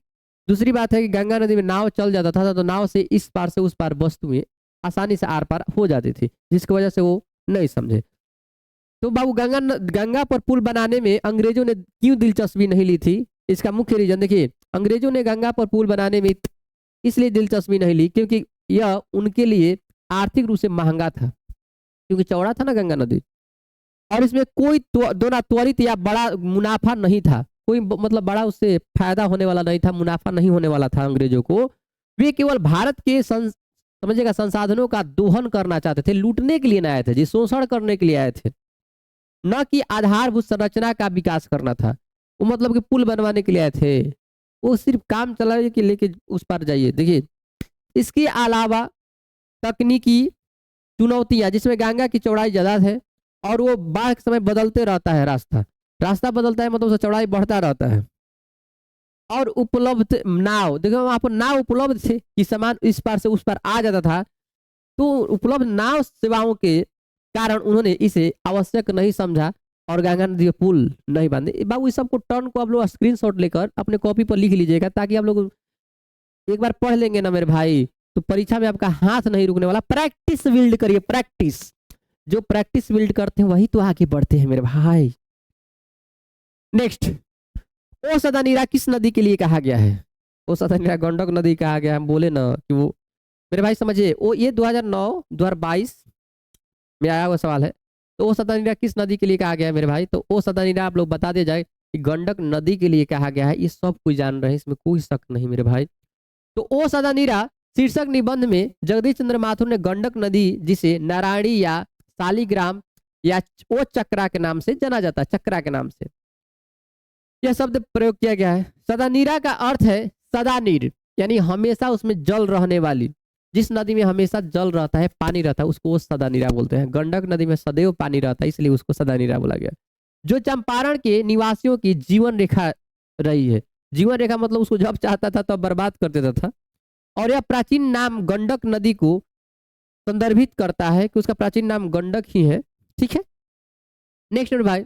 दूसरी बात है कि गंगा नदी में नाव चल जाता था तो नाव से इस पार से उस पार वस्तुएं आसानी से आर पार हो जाती थी, जिसकी वजह से वो नहीं समझे। तो बाबू गंगा पर पुल बनाने में अंग्रेजों ने क्यों दिलचस्पी नहीं ली थी, इसका मुख्य रीजन देखिए। अंग्रेजों ने गंगा पर पुल बनाने में इसलिए दिलचस्पी नहीं ली क्योंकि यह उनके लिए आर्थिक रूप से महंगा था, क्योंकि चौड़ा था ना गंगा नदी, और इसमें कोई दोना त्वरित या बड़ा मुनाफा नहीं था। कोई मतलब बड़ा उससे फायदा होने वाला नहीं था, मुनाफा नहीं होने वाला था अंग्रेजों को। वे केवल भारत के समझिएगा संसाधनों का दोहन करना चाहते थे, लूटने के लिए नहीं आए थे जी, शोषण करने के लिए आए थे, न कि आधारभूत संरचना का विकास करना था। वो मतलब कि पुल बनवाने के लिए आए थे, वो सिर्फ काम चलाइए कि लेके उस पार जाइए। देखिए, इसके अलावा तकनीकी चुनौतियां, जिसमें गंगा की चौड़ाई ज्यादा है और वो बाढ़ के समय बदलते रहता है रास्ता, रास्ता बदलता है मतलब उसका चौड़ाई बढ़ता रहता है। और उपलब्ध नाव, देखो वहां पर नाव उपलब्ध थे कि सामान इस पार से उस पार आ जाता था, तो उपलब्ध नाव सेवाओं के कारण उन्होंने इसे आवश्यक नहीं समझा और गंगा नदी पर पुल नहीं बांधे। बाबू इस सबको टर्न को आप लोग स्क्रीनशॉट लेकर अपने कॉपी पर लिख लीजिएगा, ताकि आप लोग एक बार पढ़ लेंगे ना मेरे भाई, तो परीक्षा में आपका हाथ नहीं रुकने वाला। प्रैक्टिस बिल्ड करिए, प्रैक्टिस। जो प्रैक्टिस बिल्ड करते हैं वही तो आगे बढ़ते हैं मेरे भाई। नेक्स्ट, ओ सदानीरा किस नदी के लिए कहा गया है? ओ सदानीरा गंडक नदी कहा गया है। हम बोले ना कि वो मेरे भाई समझिए, वो ये 2009-2022 में आया हुआ सवाल है। तो ओ सदानीरा किस नदी के लिए कहा गया है मेरे भाई? तो ओ सदानीरा आप लोग बता दिया जाए कि गंडक नदी के लिए कहा गया है, ये सब कोई जान रहे हैं, इसमें कोई शक नहीं मेरे भाई। तो ओ सदानीरा शीर्षक निबंध में जगदीश चंद्र माथुर ने गंडक नदी, जिसे नारायणी या शालिग्राम या ओ चक्रा के नाम से जाना जाता है, चक्रा के नाम से यह शब्द प्रयोग किया गया है। सदानीरा का अर्थ है सदा नीर, यानी हमेशा उसमें जल रहने वाली। जिस नदी में हमेशा जल रहता है, पानी रहता है, उसको वो सदानीरा बोलते हैं। गंडक नदी में सदैव पानी रहता है, इसलिए उसको सदानीरा बोला गया। जो चंपारण के निवासियों की जीवन रेखा रही है, जीवन रेखा मतलब उसको जब चाहता था तब बर्बाद कर देता था। और यह प्राचीन नाम गंडक नदी को संदर्भित करता है कि उसका प्राचीन नाम गंडक ही है। ठीक है, नेक्स्ट भाई,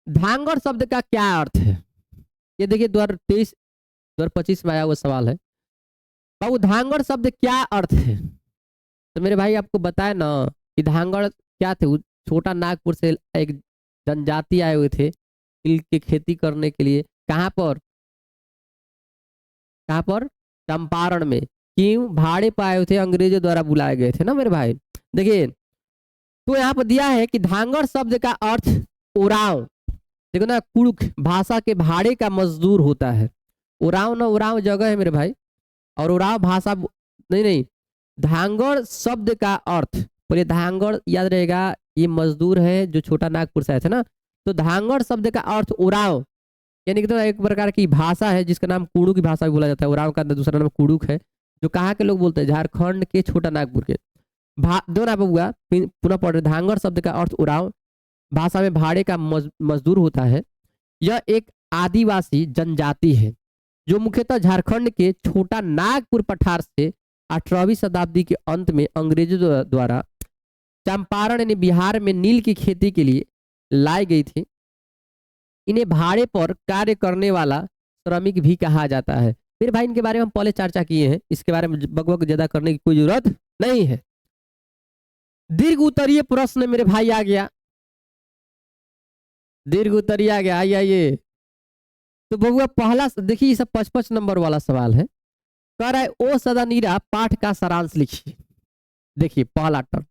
धांगड़ शब्द का क्या अर्थ है? ये देखिए 2023-2025 में आया हुआ सवाल है। बाबू धांगड़ शब्द क्या अर्थ है? तो मेरे भाई आपको बताया ना कि धांगड़ क्या थे, वो छोटा नागपुर से एक जनजाति आए हुए थे तिल की खेती करने के लिए। कहाँ पर? कहाँ पर? चंपारण में। क्यों? भाड़े पर आए हुए थे, अंग्रेजों द्वारा बुलाए गए थे ना मेरे भाई। देखिए, तो यहाँ पर दिया है कि धांगड़ शब्द का अर्थ उरांव, देखो ना, कुड़ुक भाषा के भाड़े का मजदूर होता है। उरांव ना, उरांव जगह है मेरे भाई, और उरांव भाषा नहीं नहीं। धांगड़ शब्द का अर्थ, पर ये धांगड़ याद रहेगा, ये मजदूर है जो छोटा नागपुर से आए थे ना। तो धांगड़ शब्द का अर्थ उरांव, यानी कि तो एक प्रकार की भाषा है जिसका नाम कुड़ुक की भाषा भी बोला जाता है। उरांव का दूसरा नाम कुड़ुक है, जो कहाँ के लोग बोलते हैं? झारखंड के, छोटा नागपुर के। दो ना हुआ, पुनः पढ़ रहे। धांगड़ शब्द का अर्थ उरांव, भाषा में भाड़े का मजदूर होता है। यह एक आदिवासी जनजाति है जो मुख्यतः झारखंड के छोटा नागपुर पठार से 18वीं शताब्दी के अंत में अंग्रेजों द्वारा चंपारण यानी बिहार में नील की खेती के लिए लाई गई थी। इन्हें भाड़े पर कार्य करने वाला श्रमिक भी कहा जाता है। फिर भाई इनके बारे में हम पहले चर्चा किए हैं, इसके बारे में बकबक ज्यादा करने की कोई जरूरत नहीं है। दीर्घ उत्तरीय प्रश्न मेरे भाई आ गया, दीर्घ उत्तरीय आ गया। आइए, तो बबुआ पहला देखिए, सब 55 नंबर वाला सवाल है। कह रहा है ओ सदानीरा पाठ का सारांश लिखिए। देखिए पहला टर्म,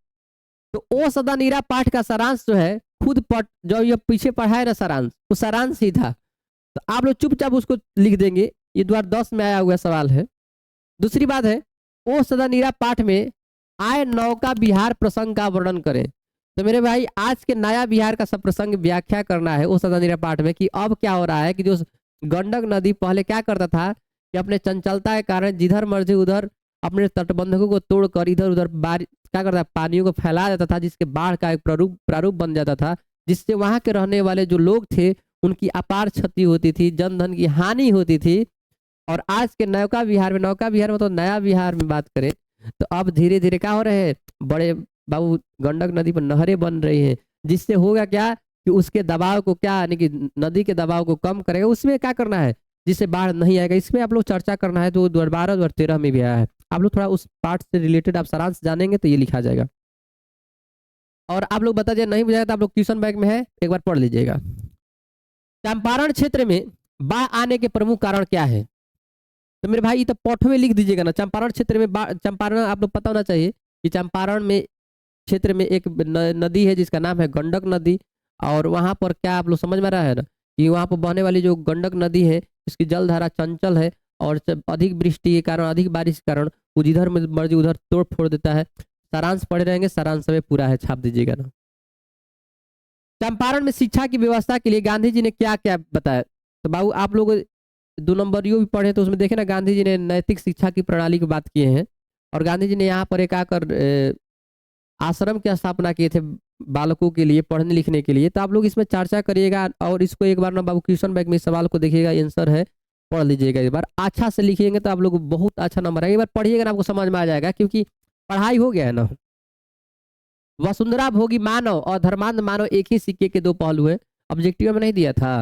तो ओ सदानीरा पाठ का सारांश जो है, खुद पढ़, जो ये पीछे पढ़ा है ना सारांश, वो सारांश ही था। तो आप लोग चुपचाप उसको लिख देंगे, ये 2010 में आया हुआ सवाल है। दूसरी बात है, ओ सदानीरा पाठ में आय नौका विहार प्रसंग का वर्णन करें। तो मेरे भाई आज के नया विहार का सब प्रसंग व्याख्या करना है ओ सदानीरा पाठ में, कि अब क्या हो रहा है कि जो गंडक नदी पहले क्या करता था कि अपने चंचलता के कारण जिधर मर्जी उधर अपने तटबंधकों को तोड़कर इधर उधर क्या करता है, पानियों को फैला देता था, जिसके बाढ़ का एक प्रारूप बन जाता था, जिससे वहां के रहने वाले जो लोग थे उनकी अपार क्षति होती थी, जन धन की हानि होती थी। और आज के नौका विहार में तो नया विहार में बात करें तो अब धीरे धीरे क्या हो रहे हैं, बड़े बाबू गंडक नदी पर नहरें बन रही हैं, जिससे होगा क्या कि उसके दबाव को क्या, यानी कि नदी के दबाव को कम करेगा। उसमें क्या करना है जिससे बाढ़ नहीं आएगा, इसमें आप लोग चर्चा करना है। तो 2012-2013 में भी आया है। आप लोग थोड़ा उस पार्ट से रिलेटेड आप सारांश जानेंगे तो ये लिखा जाएगा। और आप लोग बता दिया, नहीं बुझाएगा तो आप लोग ट्यूशन बैग में है, एक बार पढ़ लीजिएगा। चंपारण क्षेत्र में बाढ़ आने के प्रमुख कारण क्या है? तो मेरे भाई तो पौठ में लिख दीजिएगा ना, चंपारण क्षेत्र में चंपारण आप लोग पता होना चाहिए कि चंपारण में क्षेत्र में एक नदी है जिसका नाम है गंडक नदी। और वहां पर क्या आप लोग समझ में रहा है ना कि वहां पर बहने वाली जो गंडक नदी है, इसकी जलधारा चंचल है, और अधिक वृष्टि के कारण, अधिक बारिश के कारण वो जिधर मर्जी उधर तोड़ फोड़ देता है। सारांश पढ़े रहेंगे, सारांश में पूरा है, छाप दीजिएगा ना। चंपारण में शिक्षा की व्यवस्था के लिए गांधी जी ने क्या क्या बताया? तो बाबू आप लोग 2 नंबरियों भी पढ़े तो उसमें देखे ना, गांधी जी ने नैतिक शिक्षा की प्रणाली की बात किए हैं और गांधी जी ने यहाँ पर एक आकर आश्रम की स्थापना किए थे बालकों के लिए पढ़ने लिखने के लिए। तो आप लोग इसमें चर्चा करिएगा और इसको एक बार ना बाबू क्वेश्चन बैंक में इस सवाल को देखिएगा, आंसर है, पढ़ लीजिएगा एक बार, अच्छा से लिखिएंगे तो आप लोग को बहुत अच्छा नंबर आएगा। एक बार पढ़िएगा ना आपको समझ में आ जाएगा, क्योंकि पढ़ाई हो गया है ना। वसुंधरा भोगी मानव और धर्मांध मानव एक ही सिक्के के दो पहलू है, ऑब्जेक्टिव में नहीं दिया था।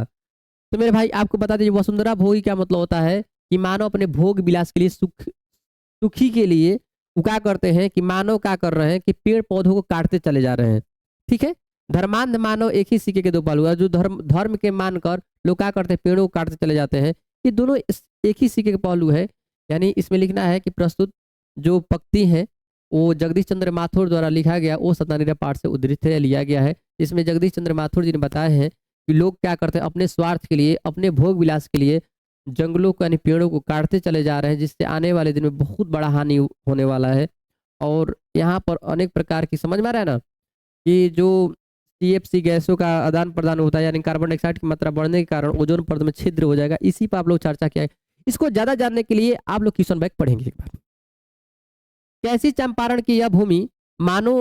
तो मेरे भाई आपको बता दीजिए वसुंधरा भोगी क्या मतलब होता है कि मानव अपने भोग विलास के लिए सुखी के लिए वो क्या करते हैं कि मानव क्या कर रहे हैं कि पेड़ पौधों को काटते चले जा रहे हैं। ठीक है। धर्मांध मानव एक ही सिक्के के दो पहलू है, जो धर्म के मानकर लोग क्या करते हैं पेड़ों को काटते चले जाते हैं। ये दोनों एक ही सिक्के के पहलू है। यानी इसमें लिखना है कि प्रस्तुत जो पंक्ति है वो जगदीश चंद्र माथुर द्वारा लिखा गया ओ सदानीरा पाठ से उद्धृत है, लिया गया है। इसमें जगदीश चंद्र माथुर जी ने बताए हैं कि लोग क्या करते हैं अपने स्वार्थ के लिए, अपने भोग विलास के लिए जंगलों को यानी पेड़ों को काटते चले जा रहे हैं, जिससे आने वाले दिन में बहुत बड़ा हानि होने वाला है। और यहाँ पर अनेक प्रकार की, समझ में आ रहा है ना, कि जो CFC गैसों का आदान प्रदान होता है यानी कार्बन डाइऑक्साइड की मात्रा बढ़ने के कारण ओजोन परत में छिद्र हो जाएगा। इसी पर आप लोग चर्चा किया है। इसको ज्यादा जानने के लिए आप लोग क्वेश्चन बैंक पढ़ेंगे एक बार। कैसी चंपारण की यह भूमि मानो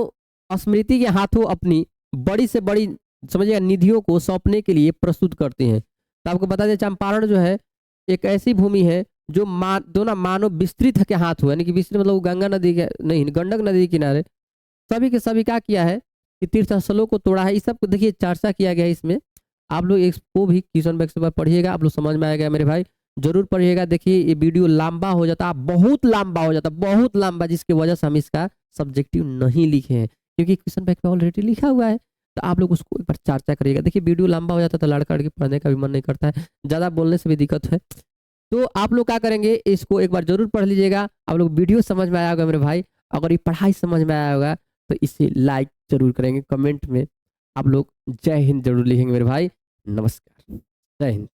स्मृति के हाथों अपनी बड़ी से बड़ी, समझिएगा, निधियों को सौंपने के लिए प्रस्तुत करते हैं। तो आपको बता दें चंपारण जो है एक ऐसी भूमि है जो दोनों मानव विस्तृत के हाथ हुआ, यानी कि विस्तृत मतलब गंगा नदी के नहीं, गंडक नदी के किनारे सभी के सभी क्या किया है कि तीर्थ स्थलों को तोड़ा है। इस सब को देखिए चर्चा किया गया है इसमें। आप लोग इसको भी क्वेश्चन बैंक से पढ़िएगा, आप लोग समझ में आएगा मेरे भाई, जरूर पढ़िएगा। देखिए ये वीडियो लंबा हो जाता, बहुत लंबा हो जाता, बहुत लंबा, जिसकी वजह से हम इसका सब्जेक्टिव नहीं लिखे हैं, क्योंकि क्वेश्चन बैंक में ऑलरेडी लिखा हुआ है। तो आप लोग उसको एक बार चर्चा करिएगा। देखिए वीडियो लंबा हो जाता है तो लड़का लड़की पढ़ने का भी मन नहीं करता है, ज़्यादा बोलने से भी दिक्कत है। तो आप लोग क्या करेंगे, इसको एक बार जरूर पढ़ लीजिएगा। आप लोग वीडियो समझ में आया होगा मेरे भाई, अगर ये पढ़ाई समझ में आया होगा तो इसे लाइक जरूर करेंगे, कमेंट में आप लोग जय हिंद जरूर लिखेंगे मेरे भाई। नमस्कार, जय हिंद।